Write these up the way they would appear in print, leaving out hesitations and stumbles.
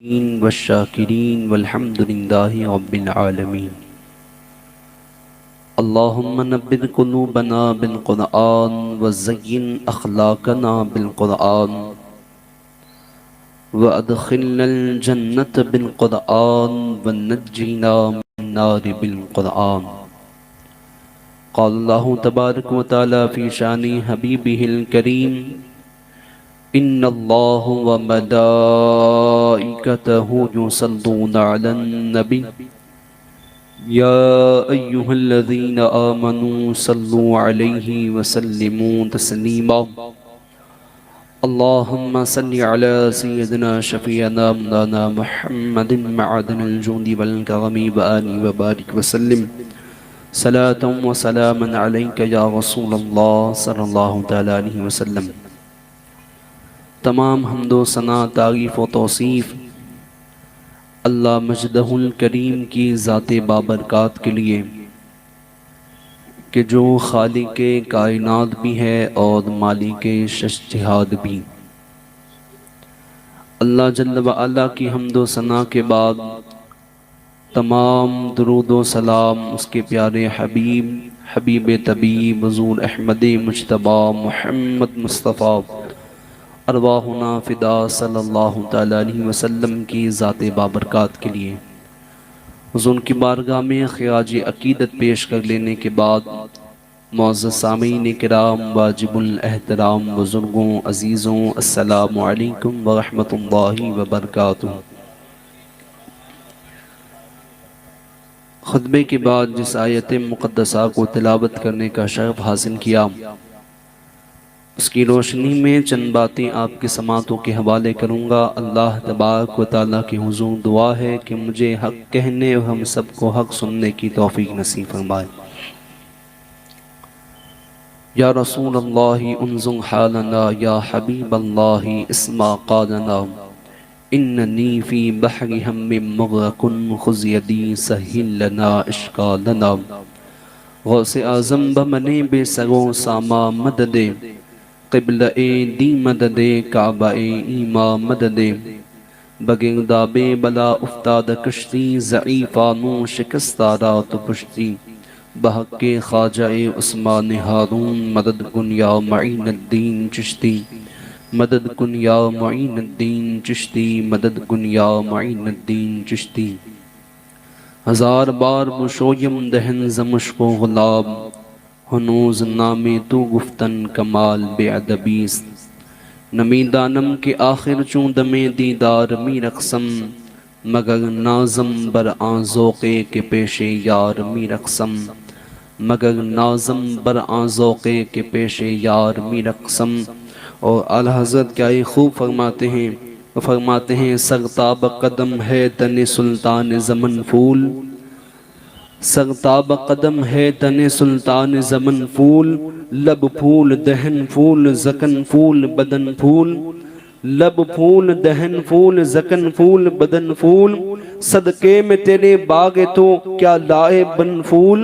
والشاکرین والحمد للہ رب العالمین اللہم نبض قلوبنا بالقرآن وزین اخلاقنا بالقرآن وادخلنا الجنة بالقرآن ونجینا من النار بالقرآن قال اللہ تبارک و تعالی فی شان حبیبہ الکریم ان اللہ وملائکتہ یصلون علی النبی یا ایہا الذین آمنوا صلوا علیہ وسلموا تسلیما اللہم صلی علی سیدنا شفیعنا مولانا محمد معدن الجود والکرم وآلہ وبارک وسلم صلاة و سلاما علیک یا رسول اللہ صلی اللہ تعالی علیہ وسلم۔ تمام حمد و ثنا، تعریف و توصیف اللہ مجدہ الکریم کی ذات بابرکات کے لیے کہ جو خالق کائنات بھی ہے اور مالک شش جہاد بھی۔ اللہ جل وعلا کی حمد و ثنا کے بعد تمام درود و سلام اس کے پیارے حبیب طبیب حضور احمد مجتبی محمد مصطفیٰ ارواحنا فدا صلی اللہ تعالی علیہ وسلم کی ذات بابرکات کے لیے حضور کی بارگاہ میں خراج عقیدت پیش کر لینے کے بعد معزز سامعین کرام، واجب الاحترام بزرگوں عزیزوں، السلام علیکم ورحمۃ اللہ وبرکاتہ۔ خطبے کے بعد جس آیت مقدسہ کو تلاوت کرنے کا شرف حاصل کیا، اس کی روشنی میں چند باتیں آپ کے سماعتوں کے حوالے کروں گا۔ اللہ تبارک و تعالیٰ کی حضور دعا ہے کہ مجھے حق کہنے اور ہم سب کو حق سننے کی توفیق نصیب فرمائے۔ یا رسول اللہ انظر حالنا، یا حبیب اللہ اسمع قالنا، اننی فی بحر ہم مغرق خذ یدی سہل لنا اشکالنا۔ غوث اعظم بمن بے سرو ساما مدد، قبلہ دی مدد کعبہ ایما مدد، بگرداب بلا افتاد کشتی ضعیفانو شکستہ رات پشتی، بحق خواجہ عثمان ہارون مدد کن یا معین الدین چشتی، مدد کن یا معین الدین چشتی، مدد کن یا معین الدین چشتی۔ ہزار بار مشویم دہن زمشق و غلاب، ہنوز نام تو گفتن کمال بے ادبیست۔ نمی دانم کے آخر چون دم دیدار می رقصم، مگر نازم بر آن ذوقے کے پیش یار می رقصم، مگر نازم بر آن ذوقے کے پیش یار می رقصم۔ اور اعلیٰ حضرت کیا یہ خوب فرماتے ہیں سرتاب قدم ہے تن سلطان زمن پھول، سرتاب قدم ہے تن سلطان زمن پھول، لب پھول دہن پھول زکن پھول بدن پھول، لب پھول دہن پھول زکن پھول بدن پھول، صدقے میں تیرے باغ تو کیا لائے بن پھول،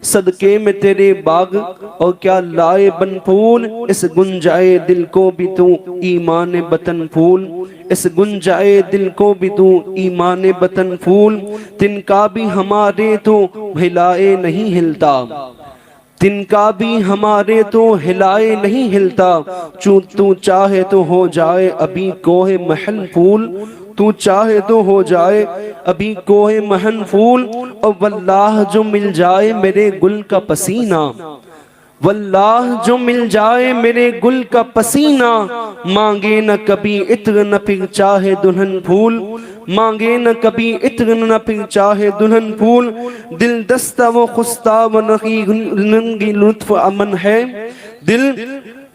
صدقے میں تیرے باغ اور کیا لائے بن پھول، اس گنجائے دل کو بھی تو ایمان بطن پھول، اس گنجائے دل کو بھی تو ایمان بطن پھول، تن کا بھی ہمارے تو ہلائے نہیں ہلتا، تن کا بھی ہمارے تو ہلائے نہیں ہلتا، چون تو چاہے تو ہو جائے ابھی کوہ محل پھول، تو چاہے تو ہو جائے ابھی کوہ محن پھول، اور واللہ جو مل جائے میرے گل کا پسینہ، واللہ جو مل جائے میرے گل کا پسینہ، مانگے نہ کبھی عطر نہ پھر چاہے دلہن پھول، مانگے نہ کبھی عطر نہ پھر چاہے دلہن پھول، دل دستہ و خستہ و ننگی لطف امن ہے، دل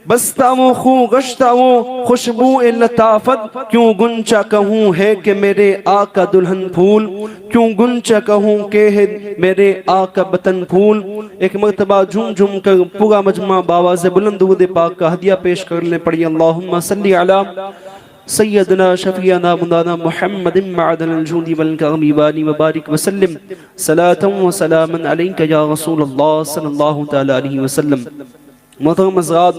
بستہ و خو گشتہ و خوشبو لطافت، کیوں گنچہ کہوں ہے کہ میرے آقا دلہن پھول، کیوں گنچہ کہوں کہ ہے میرے آقا بطن پھول۔ ایک مرتبہ جھوم جھوم کر پورا مجمع باواز بلند درود پاک کا ہدیہ پیش کرنے پڑی۔ اللہم صلی علی سیدنا شفیعنا مولانا محمد معدن الجود والکرم وآلہ وبارک وسلم، صلاة و سلاما علیک یا رسول اللہ صلی اللہ تعالی علیہ وسلم۔ محترم حضرات،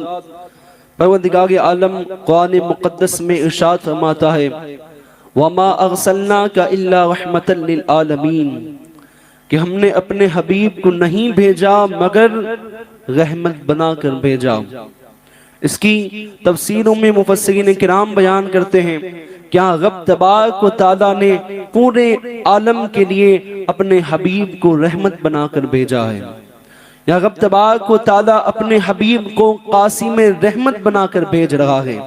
پروردگار عالم قرآن مقدس میں ارشاد فرماتا ہے وما ارسلناک الا رحمتا للعالمین، کہ ہم نے اپنے حبیب کو نہیں بھیجا مگر رحمت بنا کر بھیجا۔ اس کی تفسیروں میں مفسرین کرام بیان کرتے ہیں کیا رب تبارک و تعالیٰ نے پورے عالم کے لیے اپنے حبیب کو رحمت بنا کر بھیجا ہے، یا رب تبارک و تعالیٰ اپنے حبیب کو قاسم رحمت بنا کر بھیج رہا ہے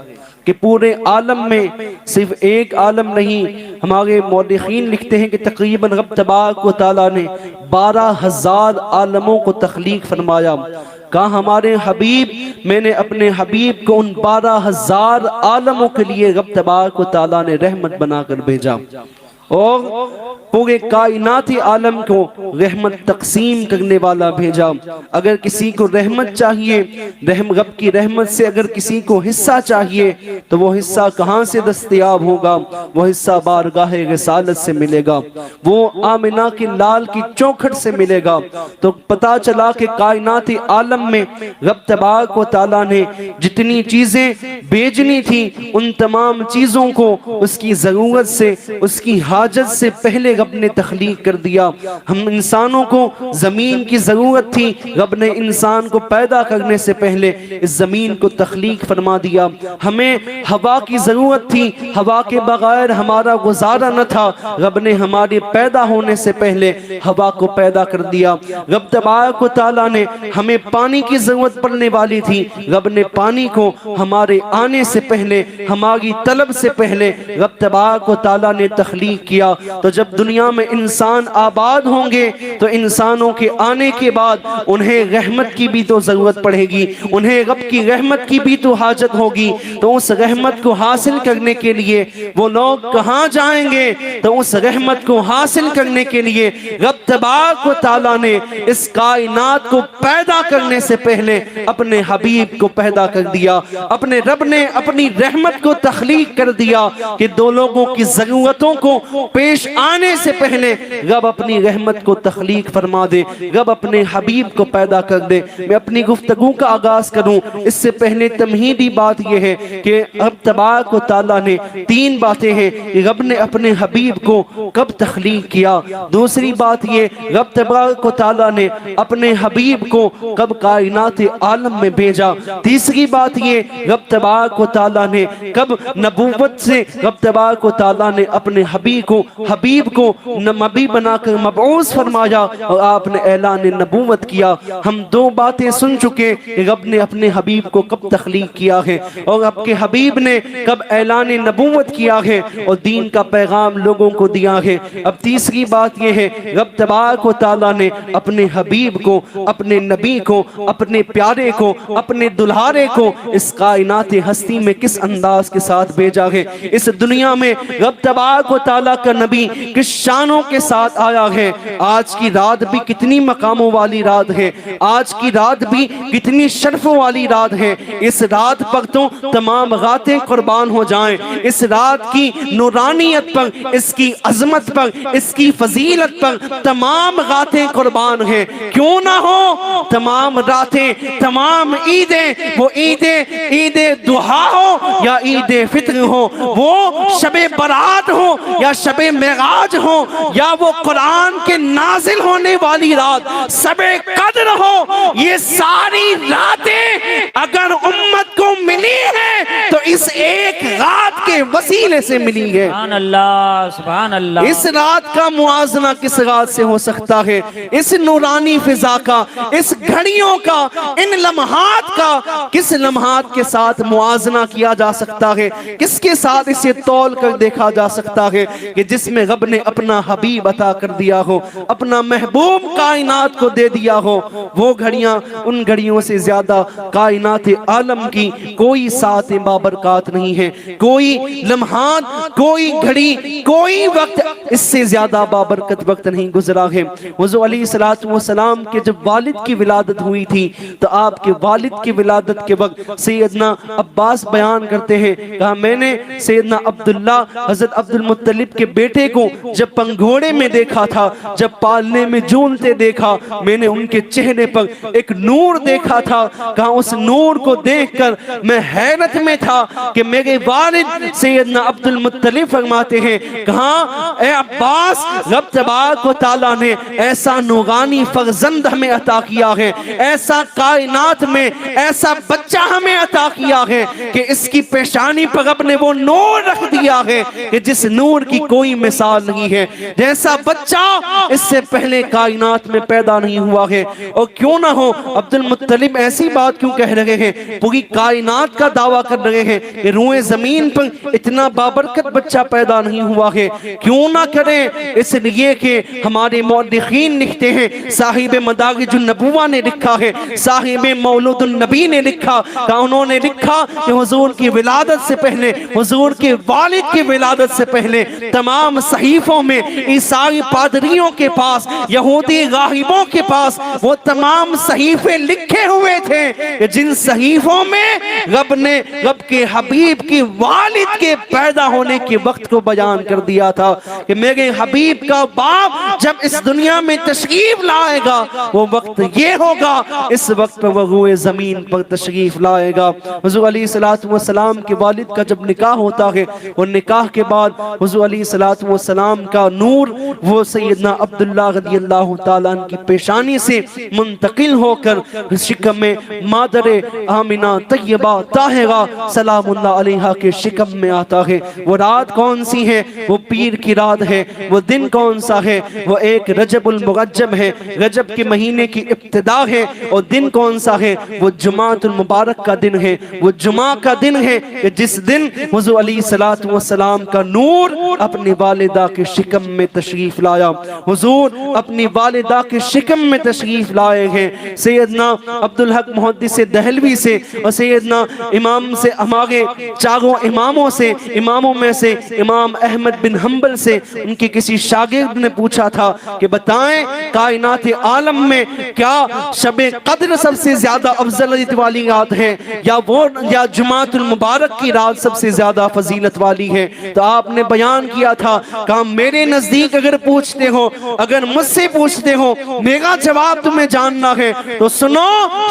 کہ پورے عالم میں صرف ایک عالم نہیں۔ ہمارے مورخین لکھتے ہیں کہ تقریباً رب تبارک و تعالیٰ نے 12,000 عالموں کو تخلیق فرمایا۔ کہا ہمارے حبیب، میں نے اپنے حبیب کو ان 12,000 عالموں کے لیے رب تبارک و تعالیٰ نے رحمت بنا کر بھیجا، اور پورے کائناتی عالم کو رحمت تقسیم کرنے والا بھیجا۔ اگر کسی کو رحمت چاہیے، رب کی رحمت سے اگر کسی کو حصہ چاہیے تو وہ حصہ کہاں سے دستیاب ہوگا؟ وہ حصہ بارگاہ رسالت سے ملے گا، وہ آمنہ کے لال کی چوکھٹ سے ملے گا۔ تو پتا چلا کہ کائناتی عالم میں رب تبارک و تعالیٰ نے جتنی چیزیں بھیجنی تھی ان تمام چیزوں کو اس کی ضرورت سے، اس کی حاجت سے پہلے رب نے تخلیق کر دیا۔ ہم انسانوں کو زمین کی ضرورت تھی، رب نے انسان کو پیدا کرنے سے پہلے اس زمین کو تخلیق فرما دیا۔ ہمیں ہوا کی ضرورت تھی، ہوا کے بغیر ہمارا گزارا نہ تھا، رب نے ہمارے پیدا ہونے سے پہلے ہوا کو پیدا کر دیا۔ رب تبارک و تعالیٰ نے ہمیں پانی کی ضرورت پڑنے والی تھی، رب نے پانی کو ہمارے آنے سے پہلے، ہماری طلب سے پہلے رب تبارک و تعالیٰ نے تخلیق کیا۔ تو جب دنیا میں انسان آباد ہوں گے تو انسانوں کے آنے کے بعد انہیں رحمت کی بھی تو ضرورت پڑے گی، انہیں رب کی رحمت کی بھی تو حاجت ہوگی۔ تو اس رحمت کو حاصل کرنے کے لیے وہ لوگ کہاں جائیں گے؟ تو اس رحمت کو حاصل کرنے کے لیے رب تبارک و تعالیٰ نے اس کائنات کو پیدا کرنے سے پہلے اپنے حبیب کو پیدا کر دیا۔ اپنے رب نے اپنی رحمت کو تخلیق کر دیا کہ دو لوگوں کی ضرورتوں کو پیش آنے سے پہلے رب اپنی رحمت کو تخلیق فرما دے، رب اپنے حبیب کو پیدا کر دے۔ میں اپنی گفتگو کا آغاز کروں اس سے پہلے تمہیدی بات یہ ہے کہ رب تبارک و تعالیٰ نے 3 باتیں ہیں کہ رب نے اپنے حبیب کو کب تخلیق کیا، دوسری بات یہ رب تبارک و تعالیٰ نے اپنے حبیب کو کب کائنات عالم میں بھیجا، تیسری بات یہ رب تبارک و تعالیٰ نے کب نبوت سے رب تبارک و تعالیٰ نے اپنے حبیب کو نبی بنا کر مبعوث فرمایا اور آپ نے اعلان نبوت کیا۔ ہم 2 باتیں سن چکے کہ رب نے اپنے حبیب کو کب تخلیق کیا ہے اور آپ کے حبیب نے کب اعلان نبوت کیا ہے اور دین کا پیغام لوگوں کو دیا ہے۔ اب تیسری بات یہ ہے رب تبارک و تعالیٰ نے اپنے حبیب کو، اپنے نبی کو، اپنے پیارے کو، اپنے دلہارے کو اس کائنات ہستی میں کس انداز کے ساتھ بھیجا ہے۔ اس دنیا میں رب تبارک و تعالیٰ کا نبی کس شانوں کے ساتھ آیا ہے۔ آج کی رات بھی کتنی مقاموں والی رات ہے، آج کی رات بھی کتنی شرفوں والی رات ہے۔ اس رات پر تو تمام راتیں قربان ہو جائیں، اس رات کی نورانیت پر، اس کی عظمت پر، اس کی فضیلت پر تمام راتیں قربان ہیں۔ کیوں نہ ہو تمام راتیں، تمام عیدیں، وہ عید دہا ہو یا عید فطر ہو، وہ شب برات ہو یا شب معراج ہو، یا وہ قرآن کے نازل ہونے والی رات شب قدر ہو، یہ ساری راتیں اگر امت کو ملی ہے تو اس ایک رات کے وسیلے سے ملی ہے۔ سبحان اللہ، سبحان اللہ۔ اس رات کا موازنہ کس رات سے ہو سکتا ہے؟ اس نورانی فضا کا، اس گھڑیوں کا، ان لمحات کا کس لمحات کے ساتھ موازنہ کیا جا سکتا ہے؟ کس کے ساتھ اسے تول کر دیکھا جا سکتا ہے کہ جس میں رب نے اپنا حبیب عطا کر دیا ہو، اپنا محبوب کائنات کو دے دیا ہو؟ وہ گھڑیاں، ان گھڑیوں سے زیادہ کائنات عالم کی کوئی ساعت بابرکات نہیں ہے، کوئی لمحات، کوئی گھڑی، کوئی وقت اس سے زیادہ بابرکت وقت نہیں گزرا ہے۔ حضور علیہ السلام کے جب والد کی ولادت ہوئی تھی تو آپ کے والد کی ولادت کے وقت سیدنا عباس بیان کرتے ہیں، کہا میں نے سیدنا عبداللہ حضرت عبد المطلب کے بیٹے کو جب پنگھوڑے میں دیکھا تھا، جب پالنے میں جونتے دیکھا، میں نے ان کے چہرے پر ایک نور دیکھا تھا، کہا اس نور کو دیکھ کر میں حیرت میں تھا کہ میرے والد سیدنا عبد المطلب فرماتے ہیں کہاں اے عباس رب تبارک و تعالیٰ نے ایسا نورانی فرزند ہمیں عطا کیا ہے، ایسا کائنات میں ایسا بچہ ہمیں عطا کیا ہے کہ اس کی پیشانی پر رب نے وہ نور رکھ دیا ہے کہ جس نور کی کوئی مثال نہیں ہے، جیسا بچہ اس سے پہلے کائنات میں پیدا نہیں ہوا ہے۔ اور کیوں نہ ہو عبد المطلب ایسی بات کیوں کہہ رہے ہیں، پوری کائنات کا دعویٰ کر رہے ہیں کہ روئے زمین پر اتنا بابرکت بچہ پیدا نہیں ہوا ہے، کیوں نہ کریں؟ اس لیے کہ ہمارے مورخین لکھتے ہیں، صاحب مدارج النبوہ نے لکھا ہے، صاحب مولود النبی نے لکھا کہ انہوں نے لکھا کہ حضور کی ولادت سے پہلے، حضور کے والد کی ولادت سے پہلے تمام صحیفوں میں عیسائی پادریوں کے پاس، یہودی راہبوں کے پاس وہ تمام صحیفے لکھے ہوئے تھے کہ جن صحیفوں میں رب نے رب کے حبیب کی والد کے پیدا ہونے کے وقت کو بیان کر دیا تھا کہ میرے حبیب کا باپ جب اس دنیا میں تشریف لائے گا وہ وقت یہ ہوگا، اس وقت پر وہ روئے زمین پر تشریف لائے گا۔ حضور علیہ السلام کے والد کا جب نکاح ہوتا ہے، وہ نکاح کے بعد حضور علیہ السلام کا نور وہ سیدنا عبداللہ رضی اللہ تعالیٰ عنہ کی پیشانی سے منتقل ہو کر شکم میں مادر آمنہ طیبہ طاہرہ سلام اللہ علیہا کے شکم میں آتا ہے۔ وہ رات کون سی ہے؟ وہ پیر کی رات ہے۔ وہ دن کون سا ہے؟ وہ ایک رجب المرجب ہے، رجب کے مہینے کی ابتدا ہے۔ اور دن کون سا ہے؟ وہ جمعۃ المبارک کا دن ہے، وہ جمعہ کا دن ہے کہ جس دن حضور علیہ السلام کا نور اپنی والدہ کے شکم میں تشریف لایا۔ حضور اپنی والدہ کے شکم میں تشریف لائے ہیں۔ سیدنا عبدالحق محدث دہلوی سے اور سیدنا امام سے، ہمارے چاروں اماموں میں سے امام احمد بن حنبل سے ان کے کسی شاگرد نے پوچھا تھا کہ بتائیں کائنات عالم میں کیا شب قدر سب سے زیادہ افضلیت والی رات ہے یا جمعۃ المبارک کی رات سب سے زیادہ فضیلت والی ہے؟ تو آپ نے بیان کیا تھا کہ میرے نزدیک اگر پوچھتے ہو، اگر مجھ سے پوچھتے ہو، میرا جواب تمہیں جاننا ہے تو سنو،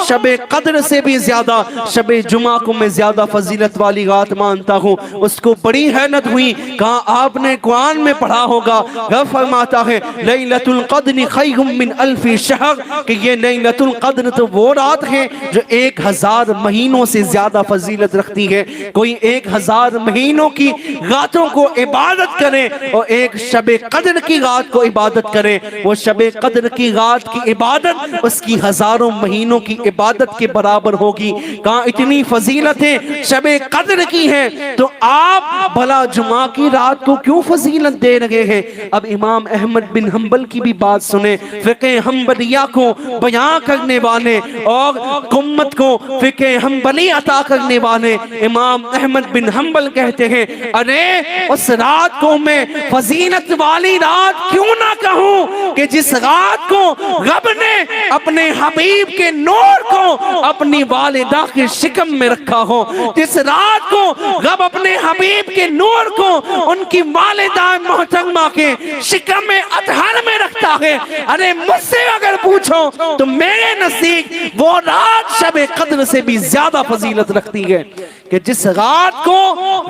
شب قدر سے بھی زیادہ شب جمعہ کو میں زیادہ فضیلت والی رات مانتا ہوں۔ اس کو بڑی حیرت ہوئی، کہا آپ نے قرآن میں پڑھا ہوگا، رب فرماتا ہے لیلۃ القدر خیر من الف شہر، کہ یہ لیلۃ القدر تو وہ رات ہے جو 1000 مہینوں سے زیادہ فضیلت رکھتی ہے۔ کوئی 1000 مہینوں کی راتوں کو عبادت کرے اور ایک شب قدر کی رات کو عبادت کرے، وہ شب قدر کی رات کی عبادت اس کی ہزاروں مہینوں کی عبادت کے برابر ہوگی۔ کہاں اتنی فضیلتیں شب قدر کی ہیں تو آپ بھلا جمعہ کی رات کو کیوں فضیلت دے رہے ہیں؟ اب امام احمد بن حنبل کی بھی بات سنیں، فقہ حنبلیہ کو بیان کرنے والے اور امت کو فقہ حنبلی عطا کرنے والے امام احمد بن حنبل کہتے ہیں ارے اس رات کو میں فضیلت والی رات کیوں نہ کہوں کہ جس رات کو رب نے اپنے حبیب کے نور کو اپنی والدہ کے شکم میں رکھا ہو، جس رات کو رب اپنے حبیب کے نور کو ان کی والدہ محترمہ کے شکم اطہر میں رکھتا ہے۔ ارے مجھ سے اگر پوچھو تو میرے نزدیک وہ رات شب قدر سے بھی زیادہ فضیلت رکھتی ہے کہ جس رات کو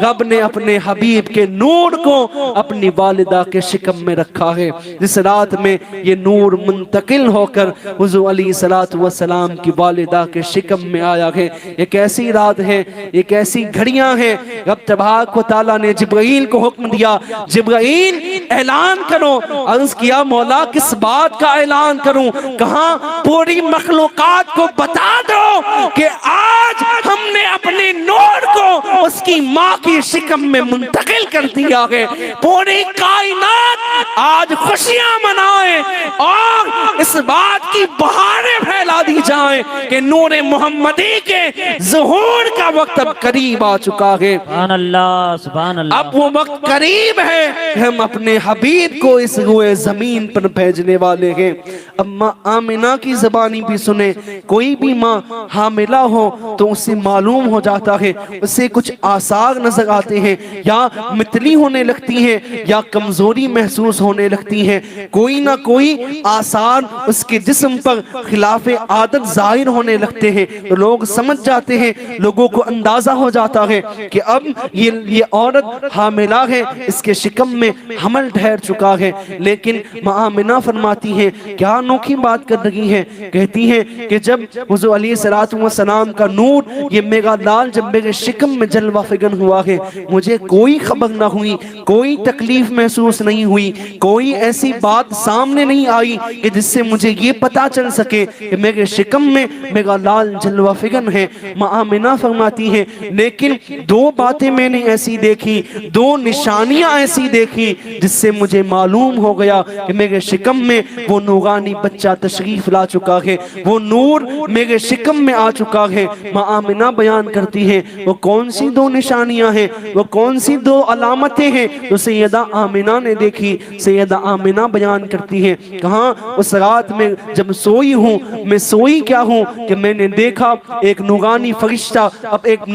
رب نے اپنے حبیب کے نور کو اپنی والدہ کے شکم میں رکھا ہے، جس رات میں یہ نور منتقل ہو کر حضور علیہ السلام کی والدہ کے شکم میں آیا ہے۔ یہ کیسی رات ہے، یہ کیسی گھڑیاں ہیں۔ رب تبارک و تعالیٰ نے جبرائیل کو حکم دیا، جبرائیل اعلان کرو۔ عرض کیا مولا کس بات کا اعلان کروں؟ کہاں پوری مخلوقات کو بتا دو کہ آج ہم نے اپنے نور کو اس کی ماں کی شکم میں منتقل کر دیا ہے۔ پوری کائنات آج خوشیاں منائے اور اس بات کی بہاریں پھیلا دی جائیں کہ نور محمدی کے ظہور کا وقت اب قریب آ چکا ہے۔ سبحان اللہ، سبحان اللہ۔ اب وہ وقت قریب ہے کہ ہم اپنے حبیب کو اس روئے زمین پر بھیجنے والے ہیں۔ اب ماں آمنہ کی زبانی بھی سنیں، کوئی بھی ماں حاملہ ہو تو اسے معلوم ہو جاتا ہے، اسے کچھ کچھ آثار نظر آتے ہیں، یا متلی ہونے لگتی ہیں، یا کمزوری محسوس ہونے لگتی ہے، کوئی نہ کوئی آثار اس کے جسم پر خلاف عادت ظاہر ہونے لگتے ہیں، تو لوگ سمجھ جاتے ہیں، لوگوں کو اندازہ ہو جاتا ہے کہ اب یہ عورت حاملہ ہے، اس کے شکم میں حمل ٹھہر چکا ہے۔ لیکن آمنہ فرماتی ہیں کیا انوکھی بات کر رہی ہیں، کہتی ہیں کہ جب حضور علیہ السلام کا نور یہ میرا لال جب میرے شکم میں جلوہ فگن ہوا ہے، مجھے کوئی خبر نہ ہوئی، کوئی تکلیف محسوس نہیں ہوئی، کوئی ایسی بات سامنے نہیں آئی کہ جس سے مجھے یہ پتا چل سکے کہ میرے شکم میں میرا لال جلوہ فگن ہے۔ آمنہ فرماتی ہیں لیکن دو باتیں میں نے ایسی دیکھی، دو نشانیاں ایسی دیکھی جس سے مجھے معلوم ہو گیا کہ میرے شکم میں وہ نورانی بچہ تشریف لا چکا ہے، وہ نور میرے شکم میں آ چکا ہے۔ آمنہ بیان کرتی ہیں وہ کون سی دو نشانیاں ہیں، وہ کون سی دو علامتیں ہیں جو سیدہ آمنہ نے دیکھی۔ سیدہ آمنہ بیان کرتی ہیں کہاں اس رات میں جب سوئی ہوں، میں سوئی کیا ہوں کہ میں نے دیکھا ایک نورانی فرشتہ اب ایک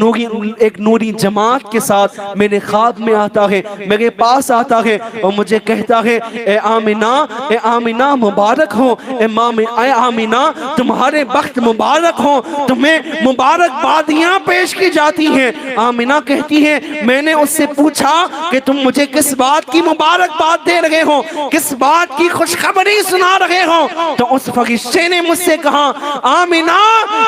نوری جماعت کے ساتھ میرے خواب میں آتا ہے، میرے پاس آتا ہے اور مجھے کہتا ہے اے آمنہ مبارک ہو، اے آمنہ تمہارے بخت مبارک ہو، تمہیں مبارک بادیاں پیش کی جاتی ہیں۔ آمنہ کہتی ہے میں نے اس سے پوچھا کہ تم مجھے کس بات کی مبارک بات دے رہے ہو، کس بات کی خوشخبری سنا رہے ہو، تو اس فرشتے نے مجھ سے کہا آمنہ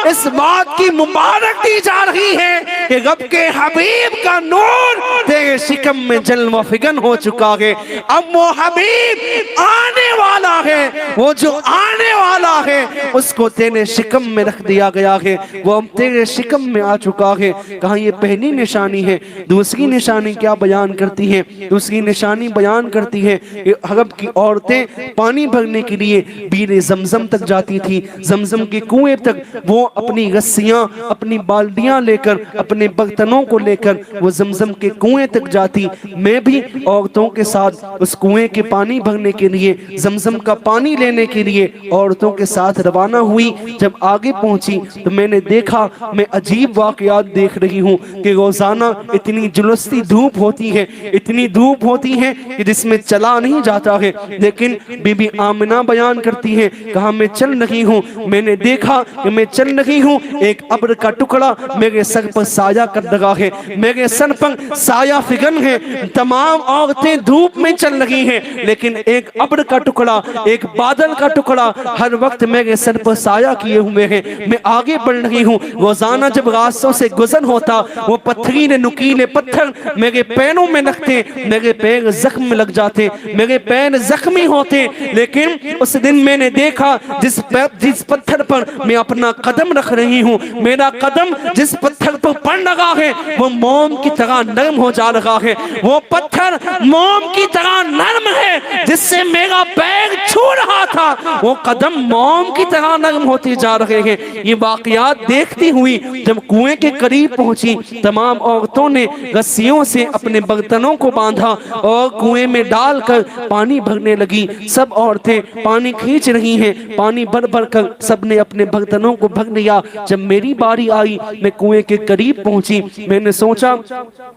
اس بات کی مبارک دی جا رہی ہے کہ رب کے حبیب کا نور تیرے شکم میں جلوہ فگن ہو چکا ہے، اب وہ حبیب آنے والا ہے، وہ جو آنے والا ہے اس کو تیرے شکم میں رکھ دیا گیا ہے، وہ اب تیرے شکم میں آ چکا ہے۔ کہاں یہ پہلی نشانی ہے۔ دوسری نشانی کیا بیان کرتی ہے؟ دوسری نشانی بیان کرتی ہے کہ عرب کی عورتیں پانی بھرنے کے لیے بیر زمزم تک جاتی تھی، زمزم کے کنویں تک وہ اپنی رسیاں اپنی بالڈیاں لے کر اپنے برتنوں کو لے کر وہ زمزم کے کنویں تک جاتی۔ میں بھی عورتوں کے ساتھ اس کنویں کے پانی بھرنے کے لیے، زمزم کا پانی لینے کے لیے عورتوں کے ساتھ روانہ ہوئی۔ جب آگے پہنچی تو میں نے دیکھا، میں عجیب واقعات دیکھ رہی ہوں کہ روزانہ اتنی جلستی دھوپ ہوتی ہے، اتنی دھوپ ہوتی ہے کہ جس میں چلا نہیں جاتا ہے، لیکن بی بی آمنہ بیان کرتی ہے کہاں میں چل رہی ہوں، میں نے دیکھا کہ میں چل رہی ہوں، ایک ابر کا ٹکڑا میرے سر پر سایہ کر لگا ہے، میرے سر پر سایہ فگن ہے، تمام عورتیں دھوپ میں چل رہی ہیں لیکن ایک ابر کا ٹکڑا، ایک بادل کا ٹکڑا ہر وقت میرے سر پر سایہ کیے ہوئے ہیں۔ میں آگے بڑھ رہی ہوں، روزانہ جب راستوں سے گزر ہوتا وہ پتھریلے نکیلے پتھر میرے پیروں میں لگتے، میرے پیر زخم میں لگ جاتے، میرے پیر زخمی ہوتے، لیکن اس دن میں نے دیکھا جس پتھر پر میں اپنا قدم رکھ رہی ہوں، میرا قدم جس پتھر پر پڑ لگا ہے وہ موم کی طرح نرم ہو جا رہا ہے، وہ پتھر موم کی طرح نرم ہے، جس سے میرا پیر چھو رہا تھا وہ قدم موم کی طرح نرم ہوتے جا رہے ہیں۔ یہ واقعات دیکھتی ہوئی جب کنویں کے قریب پہنچی، تمام عورتوں نے رسیوں سے اپنے برتنوں کو باندھا اور کنویں میں ڈال کر پانی بھرنے لگی۔ سب عورتیں پانی کھینچ رہی ہیں، پانی بھر بھر کر سب نے اپنے برتنوں کو بھر لیا۔ جب میری باری آئی، میں کنویں کے قریب پہنچی، میں نے سوچا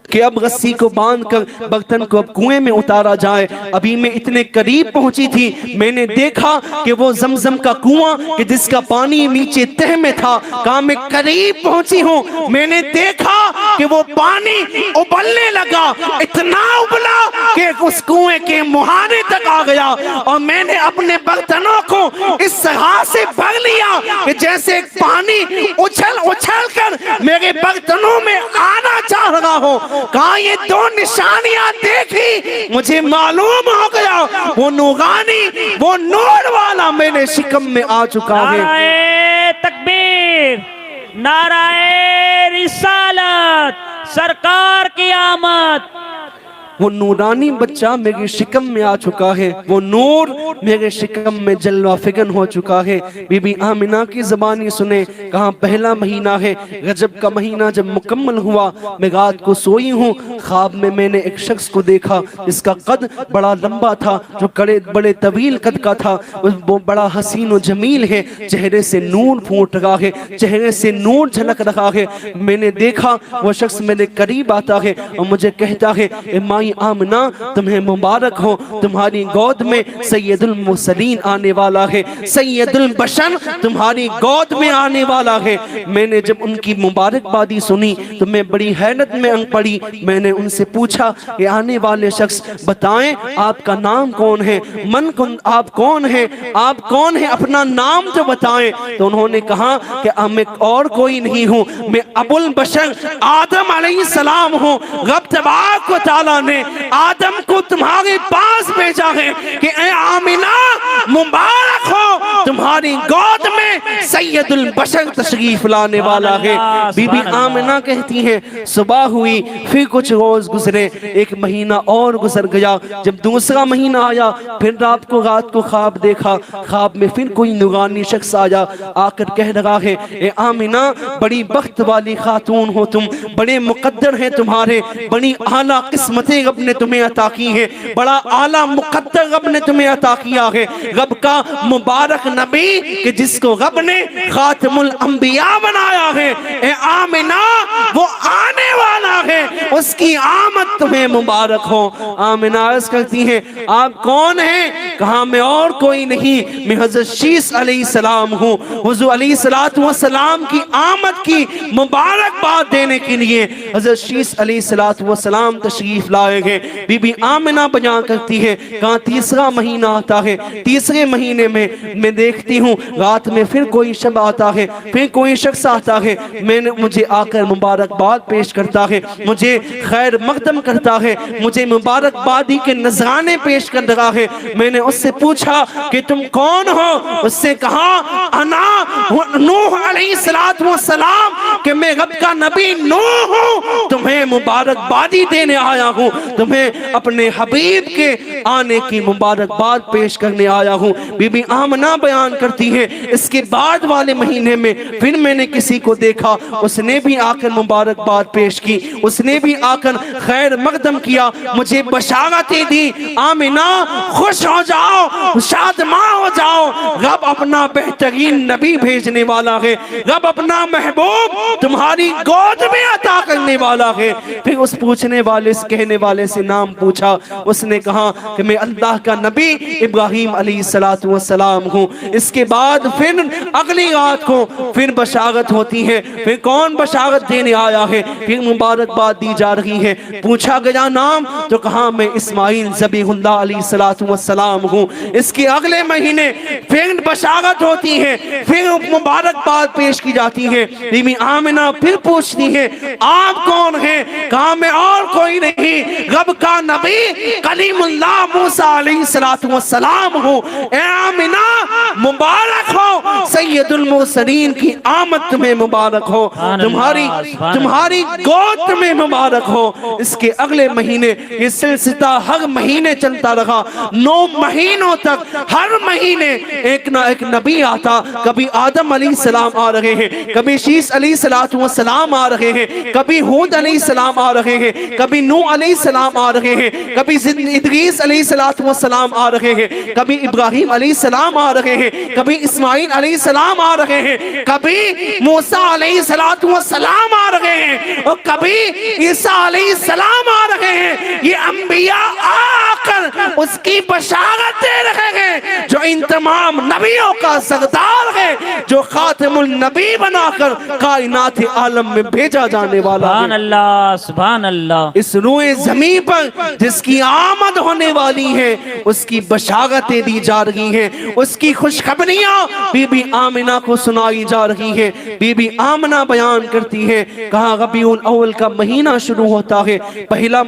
کہ اب رسی کو باندھ کر برتن کو اب کنویں میں اتارا جائے۔ ابھی میں اتنے قریب پہنچی تھی، میں نے دیکھا کہ وہ زمزم کا کنواں کہ جس کا پانی نیچے تہ میں تھا، کہاں میں قریب پہنچی ہوں، میں نے دیکھا کہ وہ پانی ابلنے لگا، اتنا ابلا کہ اس کنویں کے مہانے تک آ گیا، اور میں نے اپنے برتنوں کو اس طرح سے بھر لیا کہ جیسے پانی اچھل اچھل کر میرے برتنوں میں آنا چاہ رہا ہو۔ کہاں یہ دو نشانیاں دیکھی، مجھے معلوم ہو گیا وہ نورانی، وہ نور والا میرے شکم میں آ چکا ہے۔ نعرہ تکبیر، نعرہ رسالت، سرکار کی آمد۔ وہ نورانی بچہ میرے شکم میں آ چکا ہے، وہ نور میرے شکم میں جلوہ فگن ہو چکا ہے۔ بی بی آمنہ کی زبانی سنے، کہاں پہلا مہینہ ہے، رجب کا مہینہ جب مکمل ہوا، میں رات کو سوئی ہوں، خواب میں میں نے ایک شخص کو دیکھا جس کا قد بڑا لمبا تھا، جو بڑے طویل قد کا تھا، وہ بڑا حسین و جمیل ہے، چہرے سے نور پھوٹ رہا ہے، چہرے سے نور جھلک رہا ہے۔ میں نے دیکھا وہ شخص میرے قریب آتا ہے اور مجھے کہتا ہے، اے مائی آمنہ تمہیں مبارک ہو، تمہاری گود میں سید المرسلین آنے والا ہے، سید البشر تمہاری گود میں آنے والا ہے۔ میں نے جب ان کی مبارکبادی سنی تو میں بڑی حیرت میں پڑی۔ میں نے ان سے پوچھا، اے آنے والے شخص بتائیں آپ کا نام کون ہے، آپ کون ہیں، آپ کون ہیں، اپنا نام تو بتائیں۔ تو انہوں نے کہا کہ میں اور کوئی نہیں ہوں، میں ابو البشر آدم علیہ السلام ہوں۔ رب تبارک و تعالیٰ نے آدم کو تمہارے پاس بھیجا ہے کہ اے آمنہ مبارک ہو، تمہاری گود میں سید البشر تشریف لانے والا ہے۔ بی بی آمنہ کہتی ہیں صبح ہوئی، پھر کچھ روز گزرے، ایک مہینہ اور گزر گیا، جب دوسرا مہینہ آیا پھر رات کو خواب دیکھا، خواب میں پھر کوئی نورانی شخص آیا، آ کر کہہ رہا ہے، اے آمنہ بڑی بخت والی خاتون ہو تم، بڑے مقدر ہیں تمہارے، بڑی اعلیٰ قسمتیں رب نے تمہیں عطا کی ہیں، بڑا اعلیٰ مقدر رب نے تمہیں عطا کیا ہے۔ رب کا مبارک نبی کہ جس کو رب نے خاتم الانبیاء بنایا ہے، اے آمنہ وہ آنے والا ہے، اس کی آمد تمہیں مبارک ہو۔ آمنہ عرض کرتی ہیں آپ کون ہیں؟ کہا میں اور کوئی نہیں، میں حضرت شیس علیہ السلام ہوں، حضور علیہ السلام کی آمد کی مبارکباد دینے کے لیے حضرت شیس علیہ السلام تشریف لائے گئے۔ بی بی آمنہ بیان کرتی ہے، کہاں تیسرا مہینہ آتا ہے، تیسرے مہینے میں میں دیکھتی ہوں رات میں پھر کوئی شب آتا ہے، پھر کوئی شخص آتا ہے، مجھے آ کر مبارکباد پیش کرتا ہے، مجھے خیر مقدم کرتا ہے، مجھے مبارکبادی کے نذرانے پیش کر رہا ہے۔ میں نے اس سے پوچھا کہ تم کون ہو؟ اس سے کہا انا نوح علیہ السلام کہ میں رب کا نبی نوح ہوں، تمہیں مبارکبادی دینے آیا ہوں، تمہیں اپنے حبیب کے آنے کی مبارکباد پیش کرنے آیا ہوں۔ بی بی آمنہ بیان کرتی ہے اس کے بعد والے مہینے میں پھر میں نے کسی کو دیکھا، اس نے بھی آ کر مبارکباد پیش کی، اس نے بھی آ کر خیر مقدم کیا، مجھے بشارتیں دی، آمنہ خوش ہو جاؤ، شادماں ہو جاؤ، رب اپنا بہترین نبی بھیجنے والا ہے، رب اپنا محبوب تمہاری گود میں عطا کرنے والا ہے۔ پھر اس پوچھنے والے اس کہنے والے سے نام پوچھا، اس نے کہا کہ میں اللہ کا نبی ابراہیم علیہ السلام ہوں۔ اس کے بعد پھر اگلی رات کو پھر بشارت ہوتی ہے، پھر کون بشارت دینے آیا ہے، پھر مبارکباد دی جا رہی ہے، پوچھا گیا نام تو کہا میں اسماعیل ذبیح اللہ علیہ السلام ہوں۔ اس کے اگلے مہینے پھر بشارت ہوتی ہے، پھر مبارکباد پیش کی جاتی ہے۔ بی بی آمنہ پھر پوچھتی ہے آپ کون ہیں؟ کہا میں اور کوئی نہیں، رب کا نبی کلیم اللہ موسیٰ علیہ السلام ہوں۔ اے آمنہ مبارک ہو، سید المرسلین کی آمد تمہیں مبارک ہو، تمہاری گود تمہیں مبارک ہو۔ اس کے اگلے مہینے یہ سلسلہ ہر مہینے چلتا رہا، 9 مہینوں تک ہر مہینے ایک نہ ایک نبی آتا، کبھی آدم علیہ السلام آ رہے ہیں، کبھی شیس علیہ السلام آ رہے ہیں، کبھی ہود علیہ السلام آ رہے ہیں، کبھی نوح علیہ السلام آ رہے ہیں، کبھی ادریس علیہ السلام آ رہے ہیں، کبھی ابراہیم علیہ السلام آ رہے ہیں، کبھی اسماعیل علیہ السلام آ رہے ہیں، کبھی موسیٰ علیہ السلام آ رہے ہیں، اور کبھی عیسیٰ علیہ السلام آ رہے ہیں۔ یہ انبیاء آ کر اس کی بشارت دے رہے ہیں جو ان تمام نبیوں کا سردار ہے، جو خاتم النبی بنا کر کائنات عالم میں بھیجا جانے والا ہے۔ سبحان اللہ، سبحان اللہ۔ اس روئے زمین پر جس کی آمد ہونے والی ہے اس کی بشارتیں دی جا رہی ہیں، اس کی خوشخبریاں بی بی آمنہ کو سنائی جا رہی ہیں۔ بی بی آمنہ بیان کرتی ہے، کہا ربیع الاول کا مہینہ شروع ہوتا ہے، پہلا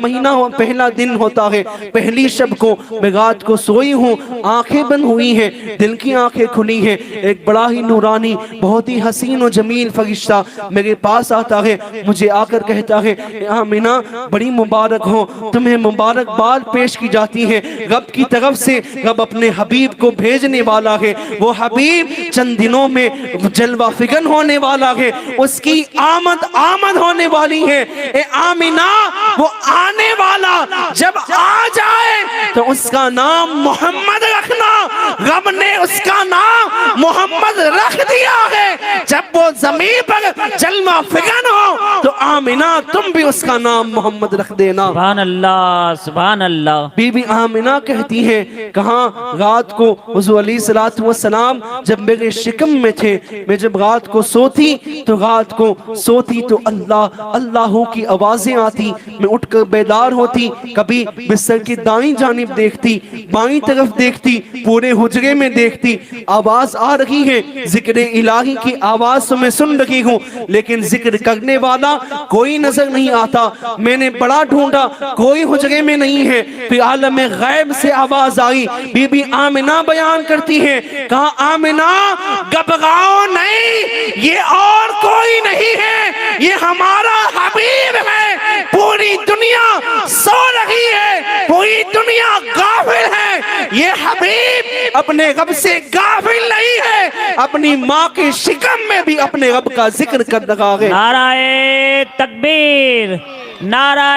دن ہوتا ہے، پہلی پہلی شب کو میں رات کو سوئی ہوں، آنکھیں بند ہوئی ہیں، دل کی آنکھیں کھلی ہیں، ایک بڑا ہی نورانی بہت ہی حسین و جمیل فرشتہ میرے پاس آتا ہے، مجھے آ کر کہتا ہے آمینہ بڑی مبارک ہو، تمہیں مبارکباد پیش کی جاتی ہے، رب کی طرف سے رب اپنے حبیب کو بھیجنے والا ہے، وہ حبیب چند دنوں میں جلوہ فکن ہونے والا ہے، اس کی آمد ہونے والی ہے، اے آمینہ وہ آنے والا جب آ جائے تو اس کا نام محمد رکھنا، رب نے اس کا نام محمد رکھ دیا ہے، جب وہ زمین پر جلوہ فکن ہو تو آمینہ تم بھی اس کا نام محمد رکھ دینا۔ سبحان اللہ سبحان اللہ۔ بی بی آمینہ کہتی ہے کہاں رات کو حضور علیہ السلام جب میرے شکم میں تھے، میں جب رات کو سوتی تو اللہ اللہ کی آوازیں آتی، میں اٹھ کر بیدار ہوتی، کبھی بستر کی دائیں جانب دیکھتی، بائیں طرف دیکھتی، پورے حجرے میں دیکھتی، آواز آ رہی ہے، ذکر الہی کی آواز تو میں سن رہی ہوں، لیکن ذکر کرنے والا کوئی نظر نہیں آتا، میں نے بڑا ڈھونڈا کوئی حجرے میں نہیں ہے، پھر عالم غیب سے آواز آئی، بی بی آمینہ بیان کرتی ہے کہا آمینہ گھبراؤ نہیں، یہ اور کوئی نہیں ہے، یہ ہمارا حبیب ہے، پوری دنیا سو رہی ہے، پوری دنیا غافل ہے، یہ حبیب اپنے رب سے غافل نہیں ہے، اپنی ماں کے شکم میں بھی اپنے رب کا ذکر کر رہا ہے۔ نعرہ تکبیر، نعرہ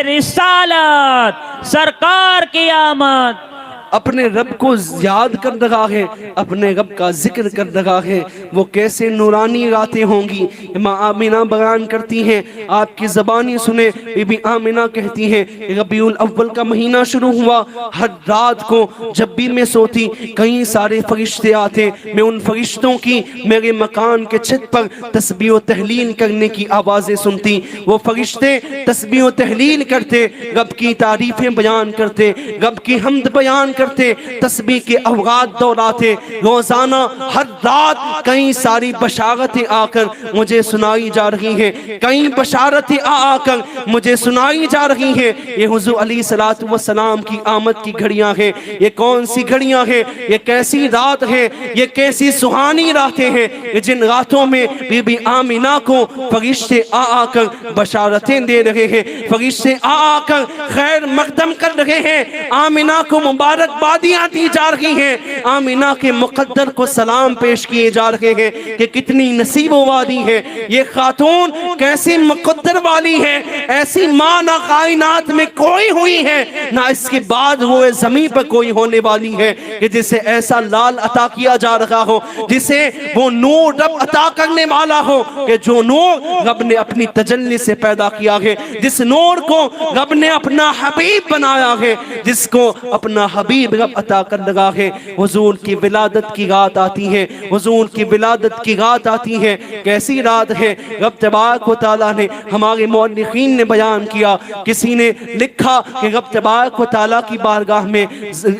رسالت، سرکار کی آمد، اپنے رب کو یاد کر رہا ہے، اپنے رب کا ذکر کر رہا ہے، وہ کیسے نورانی راتیں ہوں گی۔ ماں آمینہ بیان کرتی ہیں، آپ کی زبانی سنیں، بی بی آمینہ کہتی ہیں ربیع الاول کا مہینہ شروع ہوا، ہر رات کو جب بھی میں سوتی کئی سارے فرشتے آتے، میں ان فرشتوں کی میرے مکان کے چھت پر تسبیح و تحلیل کرنے کی آوازیں سنتی، وہ فرشتے تسبیح و تحلیل کرتے، رب کی تعریفیں بیان کرتے، رب کی حمد بیان کرتے، تسبیح کے اوقات دہراتے، روزانہ ہر رات کئی ساری بشارتیں آ کر مجھے سنائی جا رہی ہیں، کئی بشارتیں آ کر مجھے سنائی جا رہی ہیں۔ یہ حضور علیہ السلام کی آمد کی گھڑیاں ہیں، یہ کون سی گھڑیاں ہیں، یہ کیسی رات ہے، یہ کیسی سہانی راتیں ہیں، جن راتوں میں بی بی آمینہ کو فرشتے آ کر بشارتیں دے رہے ہیں، فرشتے آ کر خیر مقدم کر رہے ہیں، آمینہ کو مبارک بادیاں دی جا رہی ہیں، آمینہ کے مقدر کو سلام پیش کیے جا رہے ہیں کہ کتنی نصیب والی ہے یہ خاتون، کیسی مقدر والی ہے، ایسی ماں نہ کائنات میں کوئی ہوئی ہے نہ اس کے بعد وہ زمین پر کوئی ہونے والی ہے کہ جسے ایسا لال عطا کیا جا رہا ہو، جسے وہ نور رب عطا کرنے والا ہو کہ جو نور رب نے اپنی تجلی سے پیدا کیا ہے، جس نور کو رب نے اپنا حبیب بنایا ہے، جس کو اپنا حبیب رب عطا کر لگا ہے۔ حضور کی ولادت کی رات آتی ہے، حضور کی ولادت کی رات آتی ہے، کیسی رات ہے، رب تبارک و تعالیٰ نے، ہمارے مورخین نے بیان کیا، کسی نے لکھا کہ رب تبارک و تعالیٰ کی بارگاہ میں